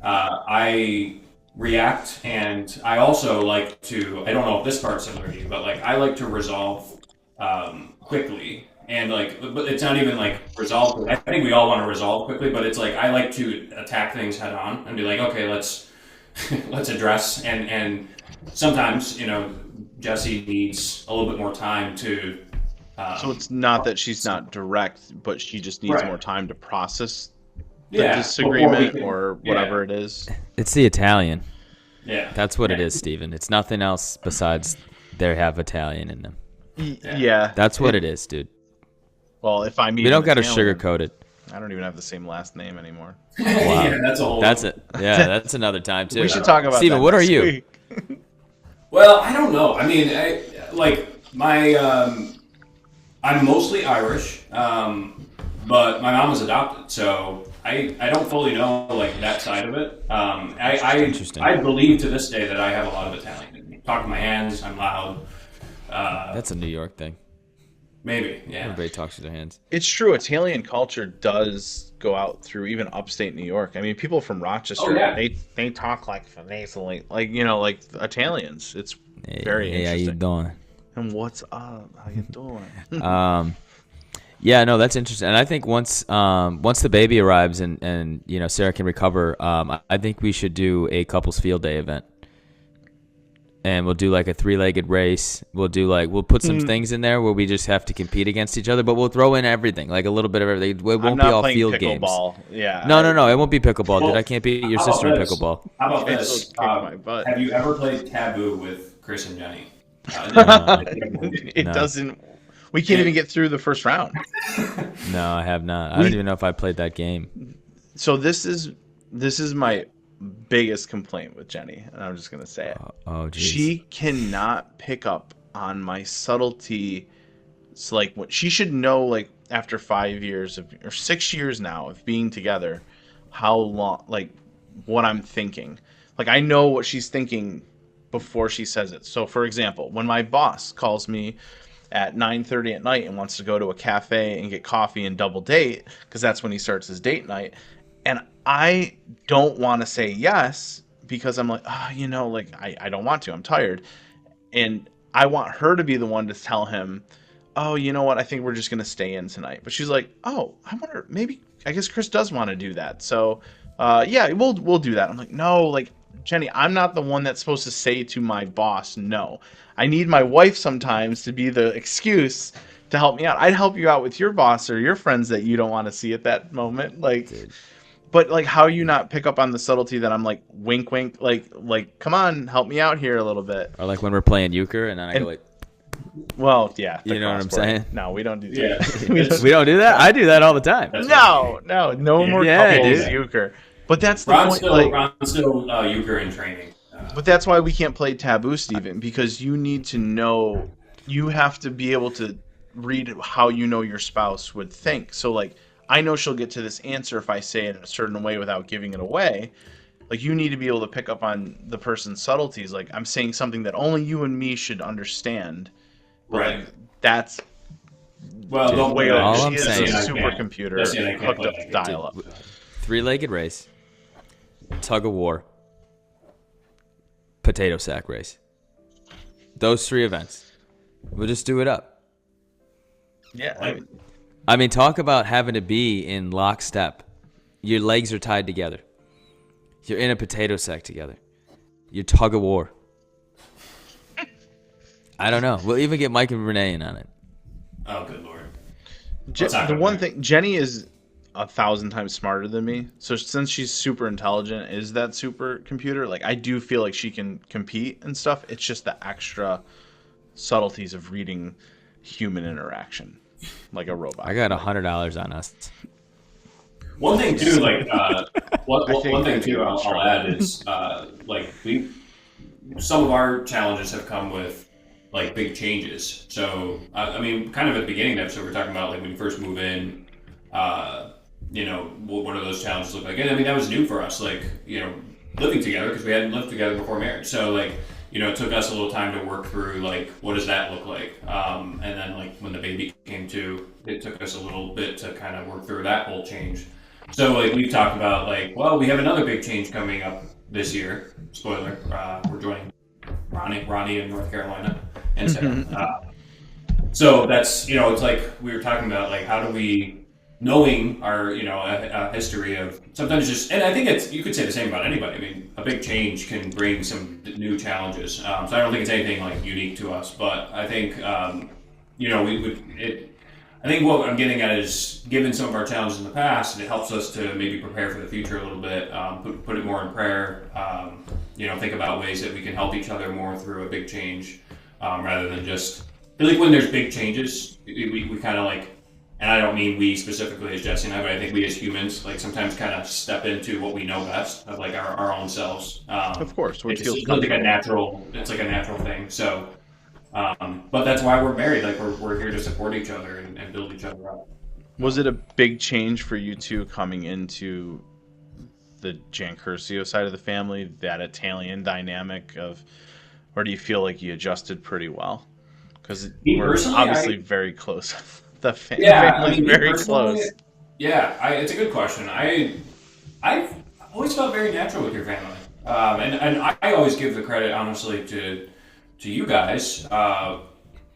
I react, and I also like to, I don't know if this part's similar to you, but like I like to resolve quickly, and like, but it's not even like resolve. I think we all want to resolve quickly, but it's like I like to attack things head on and be like, okay, let's address, and sometimes Jesse needs a little bit more time to. So it's not that she's not direct, but she just needs more time to process the disagreement or whatever it is. It's the Italian. Yeah. That's what it is, Steven. It's nothing else besides they have Italian in them. Yeah. That's what it is, dude. Well, if I mean, We don't got to sugarcoat it. I don't even have the same last name anymore. Wow. Yeah, that's it. Yeah, that's another time too. We should talk about Steven, that what are next you? week. Well, I don't know. I mean, I'm mostly Irish, but my mom was adopted, so I don't fully know like that side of it. Interesting. I believe to this day that I have a lot of Italian in me. Talk with my hands. I'm loud. That's a New York thing. Maybe, yeah. Everybody talks with their hands. It's true. Italian culture does go out through even upstate New York. I mean, people from Rochester, they talk like nasally, like like Italians. It's very interesting. How you doing? And what's up? How you doing? Yeah, no, that's interesting. And I think once the baby arrives and Sarah can recover, I think we should do a couples field day event. And we'll do like a 3-legged race. We'll put some things in there where we just have to compete against each other, but we'll throw in everything, like a little bit of everything. It won't be all field games. Yeah. No, it won't be pickleball, dude. I can't beat your sister in pickleball. How about this? Have you ever played Taboo with Chris and Jenny? It doesn't. We can't even get through the first round. No, I have not. I don't even know if I played that game. So this is my biggest complaint with Jenny, and I'm just gonna say it. Oh, geez. She cannot pick up on my subtlety. It's like what she should know. Like after 5 years or 6 years now of being together, how long? Like what I'm thinking. Like I know what she's thinking before she says it. So for example, when my boss calls me at 9:30 at night and wants to go to a cafe and get coffee and double date, because that's when he starts his date night, and I don't want to say yes because I'm like, like I don't want to. I'm tired. And I want her to be the one to tell him, oh, you know what? I think we're just going to stay in tonight. But she's like, oh, I guess Chris does want to do that. So, yeah, we'll do that. I'm like, no, like Jenny, I'm not the one that's supposed to say to my boss no. I need my wife sometimes to be the excuse to help me out. I'd help you out with your boss or your friends that you don't want to see at that moment. Like, Dude. but like, how you not pick up on the subtlety that I'm like, wink, wink, like, come on, help me out here a little bit. Or like when we're playing euchre and then I go like, Well, yeah, the You know what I'm crossword. saying? No, we don't do Yeah. that. we don't do that? I do that all the time. That's No more Yeah, couples dude. euchre. But that's the Ron's point. Like, still euchre in training. but that's why we can't play taboo, Steven, because you need to know. You have to be able to read how you know your spouse would think. So, like, I know she'll get to this answer if I say it in a certain way without giving it away. Like, you need to be able to pick up on the person's subtleties. Like, I'm saying something that only you and me should understand. But, Right. like, that's Well, don't way all over. I'm She is saying- a I can't. supercomputer Jesse and I can't hooked play up that to game. dial-up. Three-legged race, tug of war, potato sack race. Those three events. We'll just do it up. Yeah, I mean, talk about having to be in lockstep. Your legs are tied together. You're in a potato sack together. You're tug of war. I don't know. We'll even get Mike and Renee in on it. Oh, good lord. The happen one there? thing, Jenny is 1,000 times smarter than me. So since she's super intelligent, is that supercomputer? Like, I do feel like she can compete and stuff. It's just the extra subtleties of reading human interaction, like a robot. I got $100 on us. One thing too, like one thing too, I'm I'll add is like some of our challenges have come with like big changes. So I mean, kind of at the beginning of the episode, we were talking about like when you first move in, you know, what do those challenges look like? And I mean, that was new for us, like, you know, living together because we hadn't lived together before marriage. So like, you know, it took us a little time to work through like what does that look like, and then like when the baby came to, it took us a little bit to kind of work through that whole change. So like we've talked about like, well, we have another big change coming up this year. Spoiler, we're joining Ronnie in North Carolina and Sarah. So that's, you know, it's like we were talking about like how do we, knowing our, you know, a history of sometimes just, and I think it's, you could say the same about anybody. I mean, a big change can bring some new challenges. So I don't think it's anything like unique to us, but I think, you know, I think what I'm getting at is, given some of our challenges in the past, it helps us to maybe prepare for the future a little bit, put it more in prayer, you know, think about ways that we can help each other more through a big change, rather than just, I feel like when there's big changes, we kind of like, and I don't mean we specifically as Jesse and I, but I think we as humans, like sometimes kind of step into what we know best of like our own selves. Of course, what it's feels like a comfortable. natural, it's like a natural thing. So, but that's why we're married. Like we're here to support each other and build each other up. Was it a big change for you two coming into the Jan Curcio side of the family, that Italian dynamic of, or do you feel like you adjusted pretty well? Because Me we're personally, obviously very close. The Yeah, family's I mean, very personally, close. Yeah, it's a good question. I've always felt very natural with your family, and I always give the credit honestly to you guys,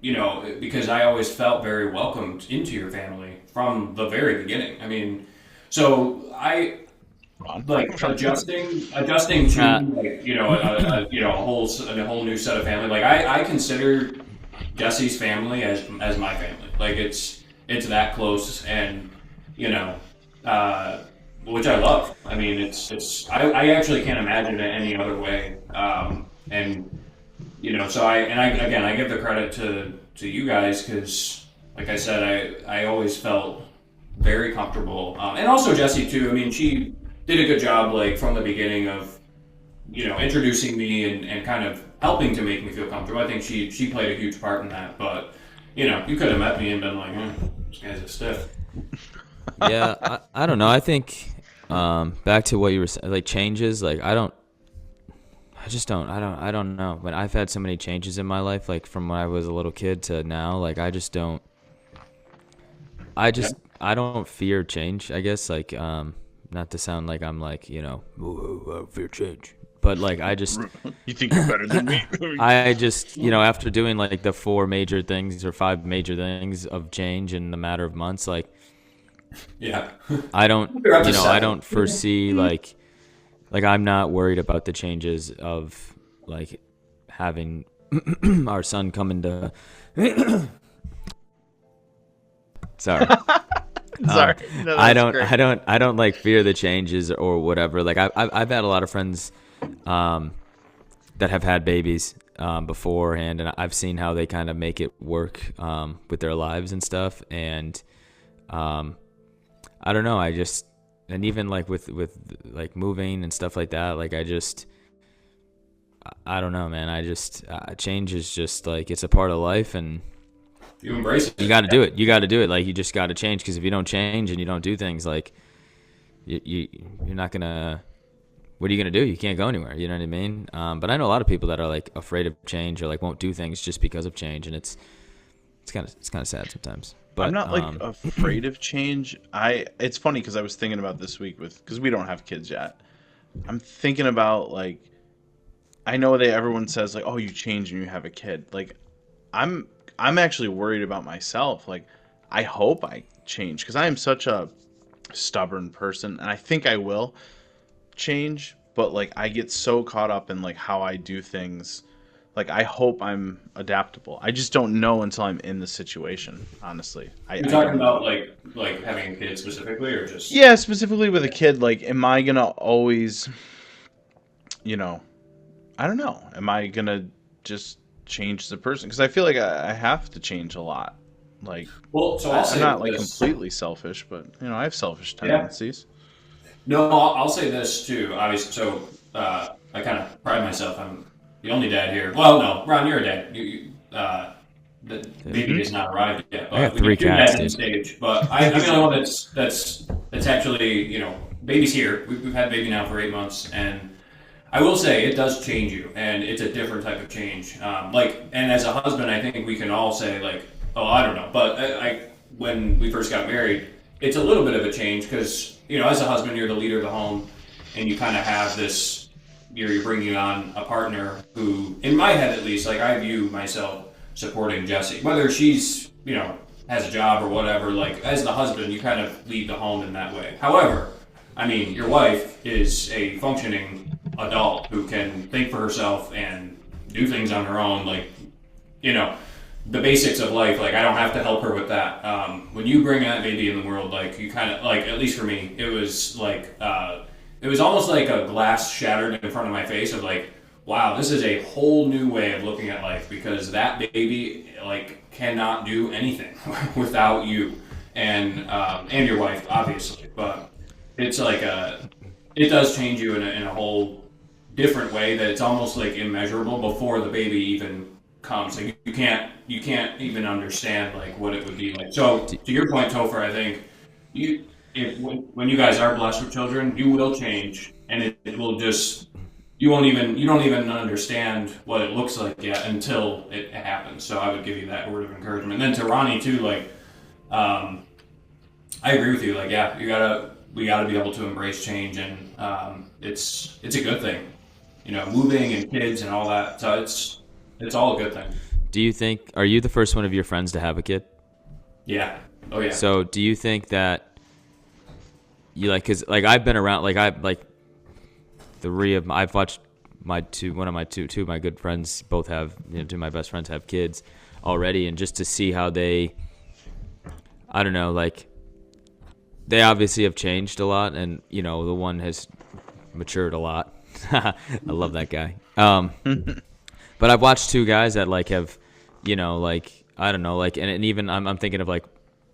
you know, because I always felt very welcomed into your family from the very beginning. I mean, so I like adjusting to like, you know, a whole new set of family. Like I consider Jesse's family as my family. Like it's that close, and you know, which I love. I mean, I actually can't imagine it any other way. And you know, so I give the credit to you guys because, like I said, I always felt very comfortable, and also Jessie too. I mean, she did a good job, like from the beginning of, you know, introducing me and kind of helping to make me feel comfortable. I think she played a huge part in that. But you know, you could have met me and been like, this guy's a stiff. Yeah, I don't know. I think back to what you were saying, like changes. Like I don't know. But I've had so many changes in my life, like from when I was a little kid to now. Like I don't fear change. I guess like not to sound like I'm like, you know, I fear change. But like I just You think you're better than me? I just, you know, after doing like the 4 major things or 5 major things of change in the matter of months, like Yeah. I don't, You're up to you know, I 7. don't foresee like like I'm not worried about the changes of like having our son come into sorry. Sorry. No, I that's great. don't like fear the changes or whatever. Like I've had a lot of friends that have had babies beforehand, and I've seen how they kind of make it work with their lives and stuff. And I don't know. And even like with like moving and stuff like that, like I don't know, man. Change is just like, it's a part of life, and you embrace it. You got to do it. You got to do it. Like, you just got to change, because if you don't change and you don't do things, like you're not gonna. What are you gonna do? You can't go anywhere. You know what I mean? But I know a lot of people that are like afraid of change, or like won't do things just because of change, and it's kind of sad sometimes. But I'm not like afraid of change. It's funny because I was thinking about this week because we don't have kids yet. I'm thinking about, like, I know that everyone says like, oh, you change and you have a kid. Like, I'm actually worried about myself. Like, I hope I change, because I am such a stubborn person, and I think I will change, but like I get so caught up in like how I do things. Like, I hope I'm adaptable. I just don't know until I'm in the situation, honestly. You're talking about like having a kid specifically, or just... Yeah, specifically with a kid. Like, am I gonna always, I don't know. Am I gonna just change the person? Because I feel like I have to change a lot. Like, well, so I'm not like completely selfish, but I have selfish tendencies. No, I'll say this too. Obviously, so I kind of pride myself. I'm the only dad here. Well, no, Ron, you're a dad. The baby has not arrived yet. But I got 3 cats, dude. Stage, but I'm the only one that's actually, baby's here. We've had baby now for 8 months, and I will say it does change you, and it's a different type of change. And as a husband, I think we can all say like, oh, I don't know, but when we first got married, it's a little bit of a change, because as a husband, you're the leader of the home, and you kind of have this. You're bringing on a partner who, in my head at least, like, I view myself supporting Jessie, whether she's has a job or whatever. Like, as the husband, you kind of lead the home in that way. However, I mean, your wife is a functioning adult who can think for herself and do things on her own. Like, the basics of life, like, I don't have to help her with that. When you bring that baby in the world, like, you kind of, like, at least for me, it was like, it was almost like a glass shattered in front of my face of like, wow, this is a whole new way of looking at life, because that baby, like, cannot do anything without you and your wife, obviously. But it's like it does change you in a whole different way that it's almost like immeasurable before the baby even comes. Like, you can't even understand like what it would be like. So to your point, Topher, I think when you guys are blessed with children, you will change, and it will just, you don't even understand what it looks like yet until it happens. So I would give you that word of encouragement. And then to Ronnie too, like, I agree with you. Like, yeah, we gotta be able to embrace change, and it's a good thing, moving and kids and all that. So it's all a good thing. Are you the first one of your friends to have a kid? Yeah. Oh yeah. So do you think that you because I've been around, I've watched two of my good friends both have, two of my best friends have kids already, and just to see how they, I don't know, like, they obviously have changed a lot, and the one has matured a lot. I love that guy. But I've watched 2 guys that have, I don't know, and even I'm thinking of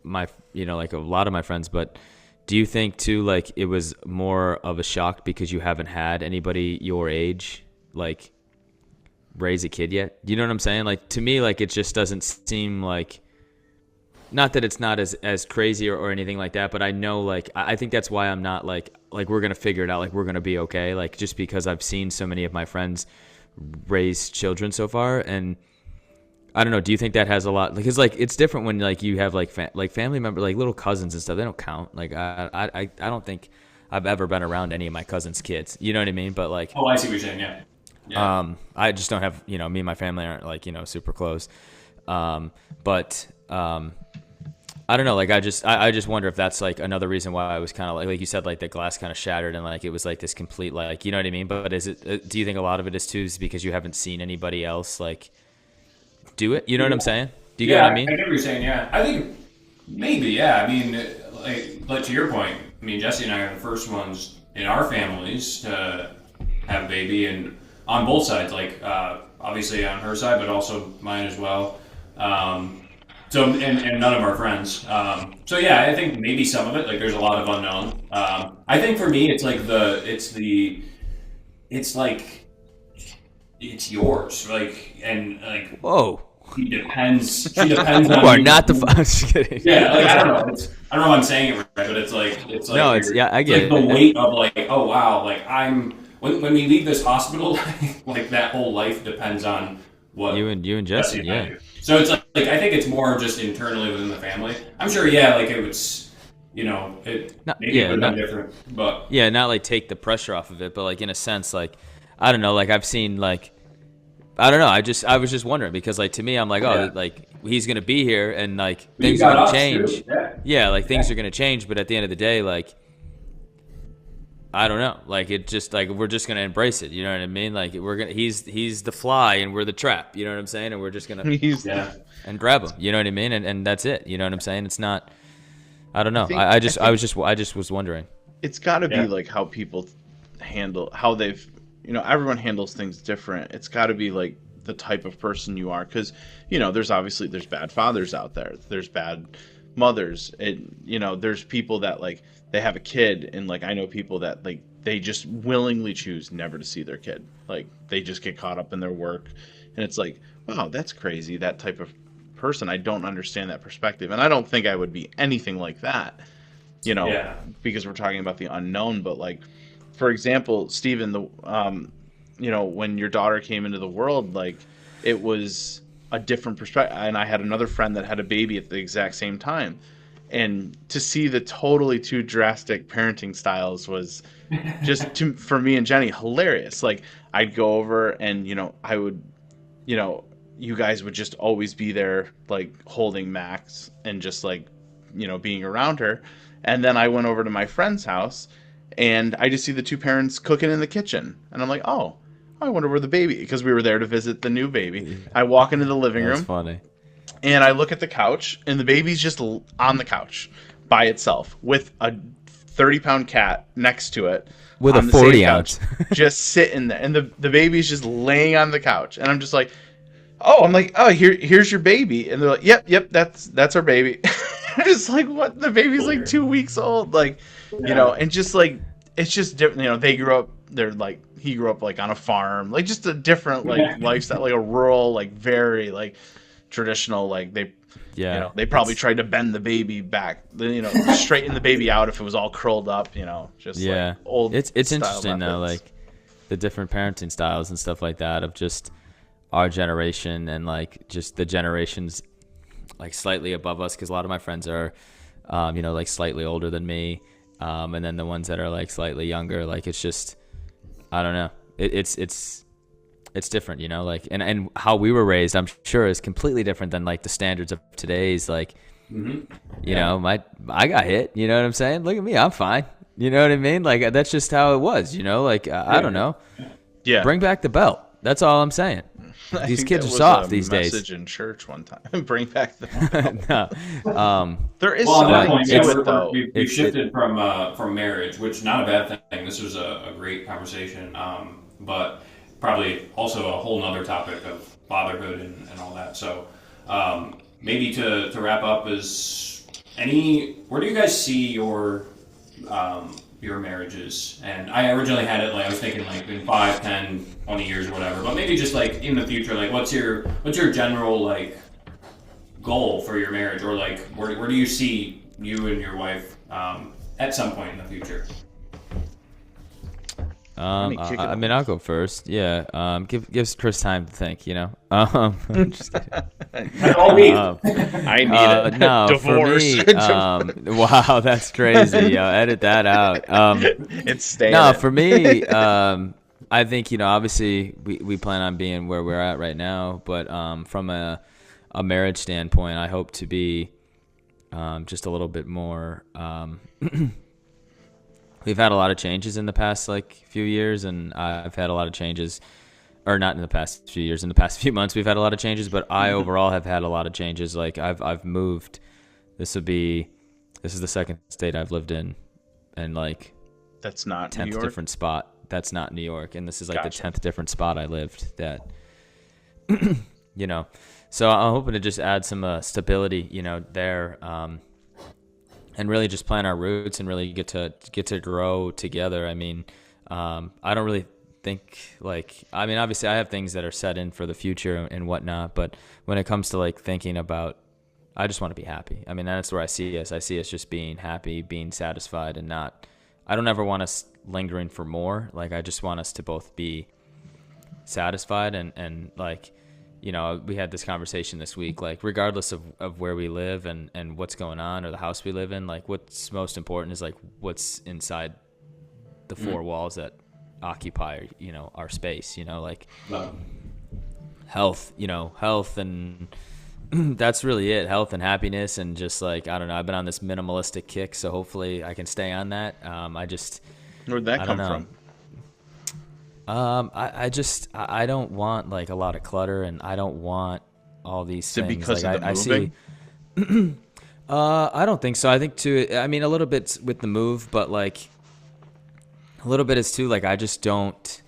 my, a lot of my friends. But do you think too, it was more of a shock because you haven't had anybody your age raise a kid yet? Do you know what I'm saying? To me, it just doesn't seem like, not that it's not as crazy or anything like that, but I know, I think that's why I'm not like we're gonna figure it out, we're gonna be okay, just because I've seen so many of my friends raise children so far. And I don't know, do you think that has a lot, because it's different when you have family members, little cousins and stuff, they don't count. I don't think I've ever been around any of my cousins' kids, you know what I mean? But oh, I see what you're saying. Yeah. I just don't have, me and my family aren't super close. But I don't know. Like I just wonder if that's like another reason why I was kind of like you said, like the glass kind of shattered and like it was like this complete, like, you know what I mean? But is it, do you think a lot of it is too is because you haven't seen anybody else like do it? You know what I'm saying? Do you get what I mean? I get what you're saying. Yeah, I think maybe. Yeah, I mean, like to your point. I mean, Jesse and I are the first ones in our families to have a baby, and on both sides. Like obviously on her side, but also mine as well. So and none of our friends. So yeah, I think maybe some of it. Like there's a lot of unknown. I think for me, it's like it's yours. Like and like. Whoa. She depends on you are not the. I'm just kidding. Yeah, like I don't know. I don't know if I'm saying it right, but it's like no, it's yeah, I get it. The weight of like, oh wow, like when we leave this hospital, like that whole life depends on what you and Jesse, yeah. So it's like I think it's more just internally within the family. I'm sure, yeah, like it was, it would have been different, but yeah, not like take the pressure off of it, but like in a sense, like I don't know, like I've seen like. I don't know. I was just wondering because, like, to me, I'm like, oh, like he's gonna be here and like things are gonna change. Yeah, like things are gonna change. But at the end of the day, like, I don't know. Like it just like we're just gonna embrace it. You know what I mean? Like he's the fly and we're the trap. You know what I'm saying? And we're just gonna and grab him. You know what I mean? And that's it. You know what I'm saying? It's not. I don't know. I just was wondering. It's got to be like how people handle how they've. Everyone handles things different. It's got to be like the type of person you are, because there's bad fathers out there, there's bad mothers, there's people that like they have a kid, and like I know people that like they just willingly choose never to see their kid, like they just get caught up in their work, and it's like, wow, that's crazy. That type of person, I don't understand that perspective, and I don't think I would be anything like that, because we're talking about the unknown. But like, for example, Steven, when your daughter came into the world, like it was a different perspective. And I had another friend that had a baby at the exact same time. And to see the totally two drastic parenting styles was just, for me and Jenny, hilarious. Like I'd go over and, I would, you guys would just always be there, like holding Max and just like, being around her. And then I went over to my friend's house, and I just see the two parents cooking in the kitchen. And I'm like, oh, I wonder where the baby, because we were there to visit the new baby. I walk into the living room. That's funny. And I look at the couch, and the baby's just on the couch by itself with a 30-pound cat next to it. With a 40-ounce. Just sitting there. And the baby's just laying on the couch. And I'm just like, here's your baby. And they're like, yep, that's our baby. I'm just like, what? The baby's like 2 weeks old. Like, and just like, it's just different. They grew up, he grew up like on a farm, like just a different like lifestyle, like a rural, like very like traditional, like they probably tried to bend the baby back, straighten the baby out if it was all curled up, just like old. It's interesting methods. Though, like the different parenting styles and stuff like that of just our generation and like just the generations like slightly above us, because a lot of my friends are like slightly older than me, and then the ones that are like slightly younger, like it's just, I don't know, it's different, like and how we were raised, I'm sure, is completely different than like the standards of today's, like I got hit, you know what I'm saying, look at me, I'm fine, you know what I mean, like that's just how it was, like I don't know, bring back the belt, that's all I'm saying. These kids are soft these days. Message in church one time. Bring back the no. There is something to it, though. We've shifted from marriage, which not a bad thing. This was a great conversation, but probably also a whole nother topic of fatherhood and all that. So maybe to wrap up, is where do you guys see your marriages? And I originally had it like, I was thinking like in 5, 10, 20 years or whatever, but maybe just like in the future, like what's your general like goal for your marriage, or like where do you see you and your wife at some point in the future? I mean, I'll go first. Yeah. Gives Chris time to think. I'm just kidding. I need it. No, divorce. For me. Wow, that's crazy. Edit that out. It's staying. No, for me. I think obviously we plan on being where we're at right now, but from a marriage standpoint, I hope to be just a little bit more. We've had a lot of changes in the past few years, and I've had a lot of changes, or not in the past few years, in the past few months we've had a lot of changes, but I overall have had a lot of changes. Like I've moved. This is the second state I've lived in, and that's not 10th New York? different spot. That's not New York, and this is Gotcha. the 10th different spot I lived that. So I'm hoping to just add some stability, there, and really just plant our roots and really get to grow together. I mean, I don't really think obviously I have things that are set in for the future and whatnot, but when it comes to thinking about, I just want to be happy. I mean, that's where I see us. I see us just being happy, being satisfied, and I don't ever want us lingering for more. I just want us to both be satisfied and we had this conversation this week, regardless of where we live and what's going on or the house we live in, what's most important is what's inside the four walls that occupy, our space, health and that's really it. Health and happiness, and just I don't know, I've been on this minimalistic kick, so hopefully I can stay on that. Where'd that come from? I don't want a lot of clutter, and I don't want all these Is it things. because of the moving? I see. I don't think so. I think too. I mean, a little bit with the move, but a little bit is too. I just don't.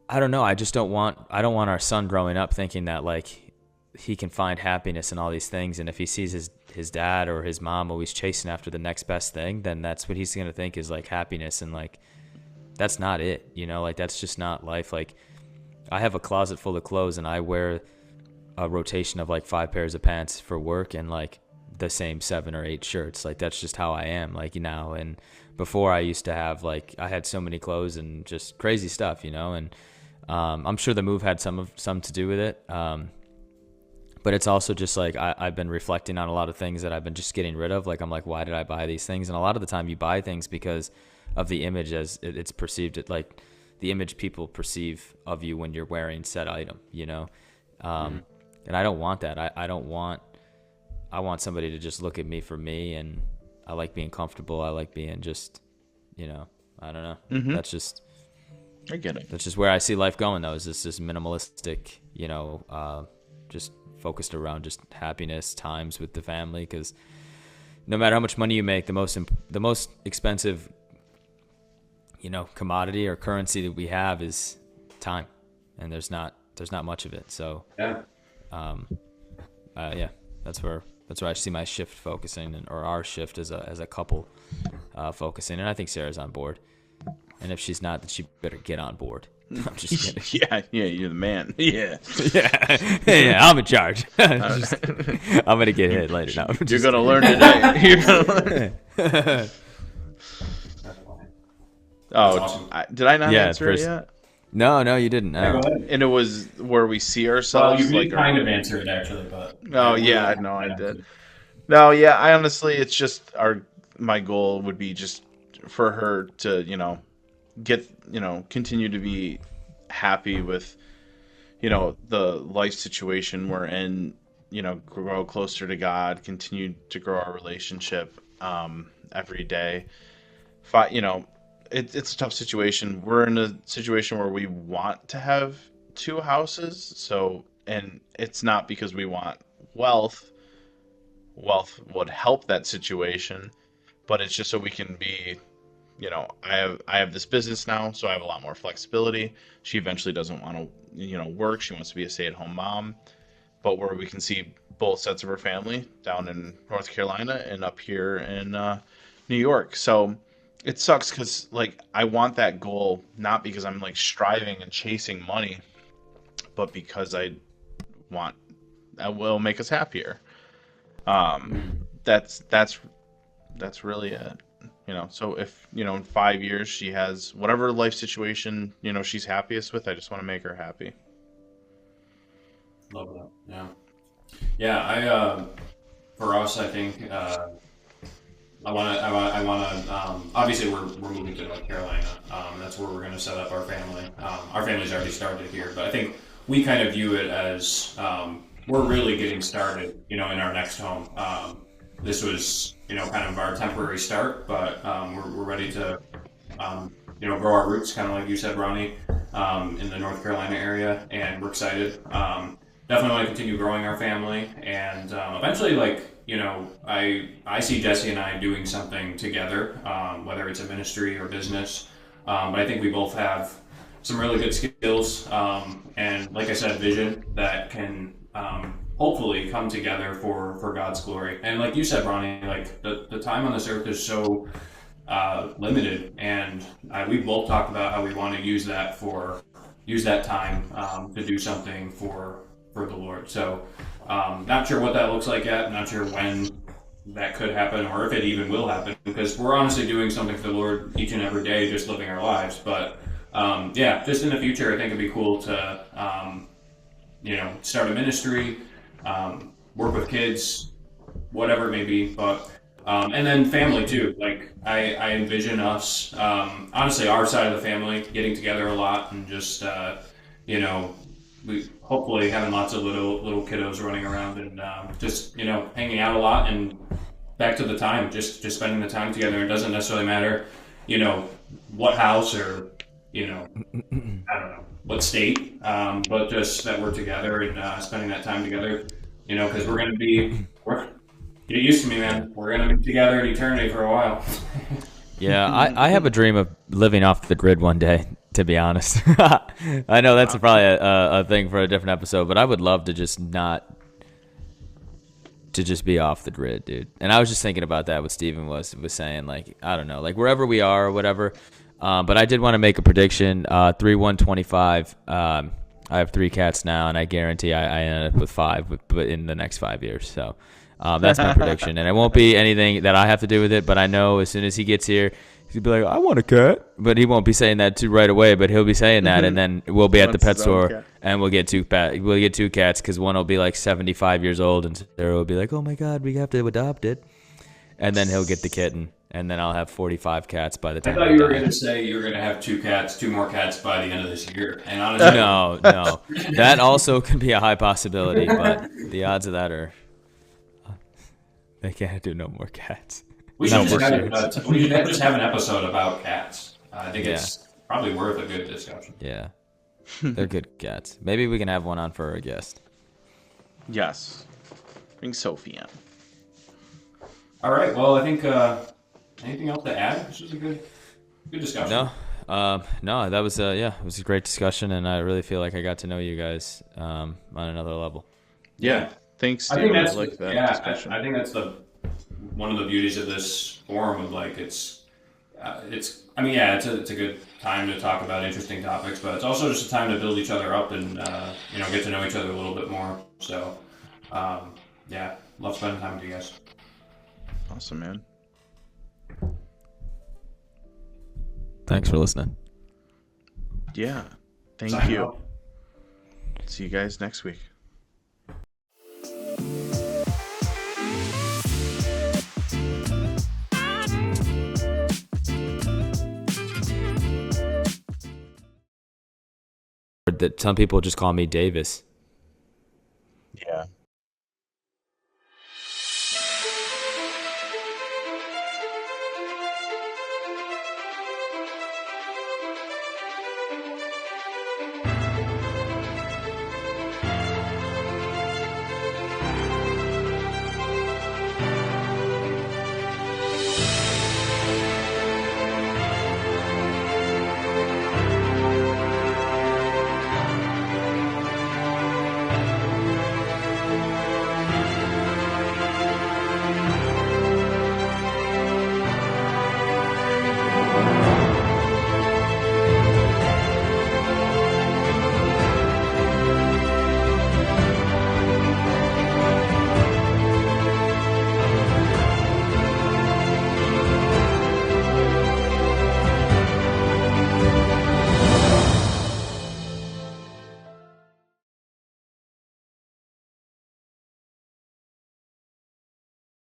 I don't know. I don't want our son growing up thinking that he can find happiness in all these things, and if he sees his dad or his mom always chasing after the next best thing, then that's what he's gonna think is happiness, and that's not it, that's just not life. I have a closet full of clothes, and I wear a rotation of 5 pairs of pants for work and the same 7 or 8 shirts. That's just how I am now. And before, I used to have I had so many clothes and just crazy stuff, and I'm sure the move had some to do with it. But it's also just I've been reflecting on a lot of things that I've been just getting rid of. I'm why did I buy these things? And a lot of the time you buy things because of the image as it's perceived, the image people perceive of you when you're wearing said item, and I don't want that. I want somebody to just look at me for me, and I like being comfortable. I like being just, I don't know. That's just, I get it. That's just where I see life going, though, is this minimalistic, just focused around just happiness, times with the family, because no matter how much money you make, the most expensive commodity or currency that we have is time, and there's not much of it. So that's where I see my shift focusing, or our shift as a couple focusing. And I think Sarah's on board, and if she's not, then she better get on board. I'm just kidding. yeah, you're the man. Yeah, yeah, I'm in charge. I'm gonna get hit later. No, you're gonna learn today. You're gonna learn. Oh, awesome. Did I not answer it yet? No, you didn't. No. And it was where we see ourselves. Well, you did kind of answer it actually, but. Oh yeah, I know I did. No, yeah, I honestly, it's just my goal would be just for her to, continue to be happy with, the life situation we're in, grow closer to God, continue to grow our relationship every day. It's a tough situation. We're in a situation where we want to have 2 houses. And it's not because we want wealth. Wealth would help that situation, but it's just so we can be, I have this business now, so I have a lot more flexibility. She eventually doesn't want to, work. She wants to be a stay-at-home mom, but where we can see both sets of her family down in North Carolina and up here in New York. So it sucks because I want that goal, not because I'm striving and chasing money, but because that will make us happier. That's really it. So if, in 5 years she has whatever life situation, she's happiest with, I just want to make her happy. Love that. Yeah. For us, I think, I want to, obviously we're moving to North Carolina. That's where we're going to set up our family. Our family's already started here, but I think we kind of view it as, we're really getting started, in our next home. this was, kind of our temporary start, but we're ready to, grow our roots, kind of like you said, Ronnie, in the North Carolina area, and we're excited. Definitely want to continue growing our family, and eventually, I see Jesse and I doing something together, whether it's a ministry or business. But I think we both have some really good skills, and like I said, vision that can hopefully come together for God's glory. And like you said, Ronnie, like the time on this earth is so limited, and we both talked about how we want to use that time to do something for the Lord. So not sure what that looks like yet, not sure when that could happen or if it even will happen, because we're honestly doing something for the Lord each and every day, just living our lives. But just in the future, I think it'd be cool to start a ministry, work with kids, whatever it may be. But and then family too. Like I envision us, honestly, our side of the family getting together a lot and just we hopefully having lots of little kiddos running around and just hanging out a lot, and back to the time, just spending the time together. It doesn't necessarily matter what house or I don't know what state, but just that we're together and spending that time together, because we're get used to me, man, we're gonna be together in eternity for a while. Yeah, I have a dream of living off the grid one day, to be honest. I know that's probably a thing for a different episode, but I would love to just be off the grid, dude. And I was just thinking about that, what Steven was saying, like, I don't know, like wherever we are or whatever. But I did want to make a prediction, 3-1-25. I have 3 cats now, and I guarantee I end up with 5 but in the next 5 years. So that's my prediction. And it won't be anything that I have to do with it, but I know as soon as he gets here, he'll be like, I want a cat. But he won't be saying that too right away, but he'll be saying that, and then we'll be at the pet store, and we'll get 2 cats, because one will be like 75 years old, and Sarah will be like, oh my God, we have to adopt it. And then he'll get the kitten, and then I'll have 45 cats by the time. I thought you were going to say you were going to have 2 more cats by the end of this year. And honestly, no, that also could be a high possibility, but the odds of that are they can't do no more cats. We should just have an episode about cats. I think it's probably worth a good discussion. Yeah, they're good cats. Maybe we can have one on for a guest. Yes, bring Sophie in. All right. Well, I think anything else to add? This was a good discussion. No, that was it was a great discussion, and I really feel like I got to know you guys on another level. Yeah, thanks. I think that's discussion. I think that's one of the beauties of this forum. Of like, it's a good time to talk about interesting topics, but it's also just a time to build each other up and get to know each other a little bit more. So, love spending time with you guys. Awesome, man. Thanks for listening. Yeah. Thank you. See you guys next week. That some people just call me Davis.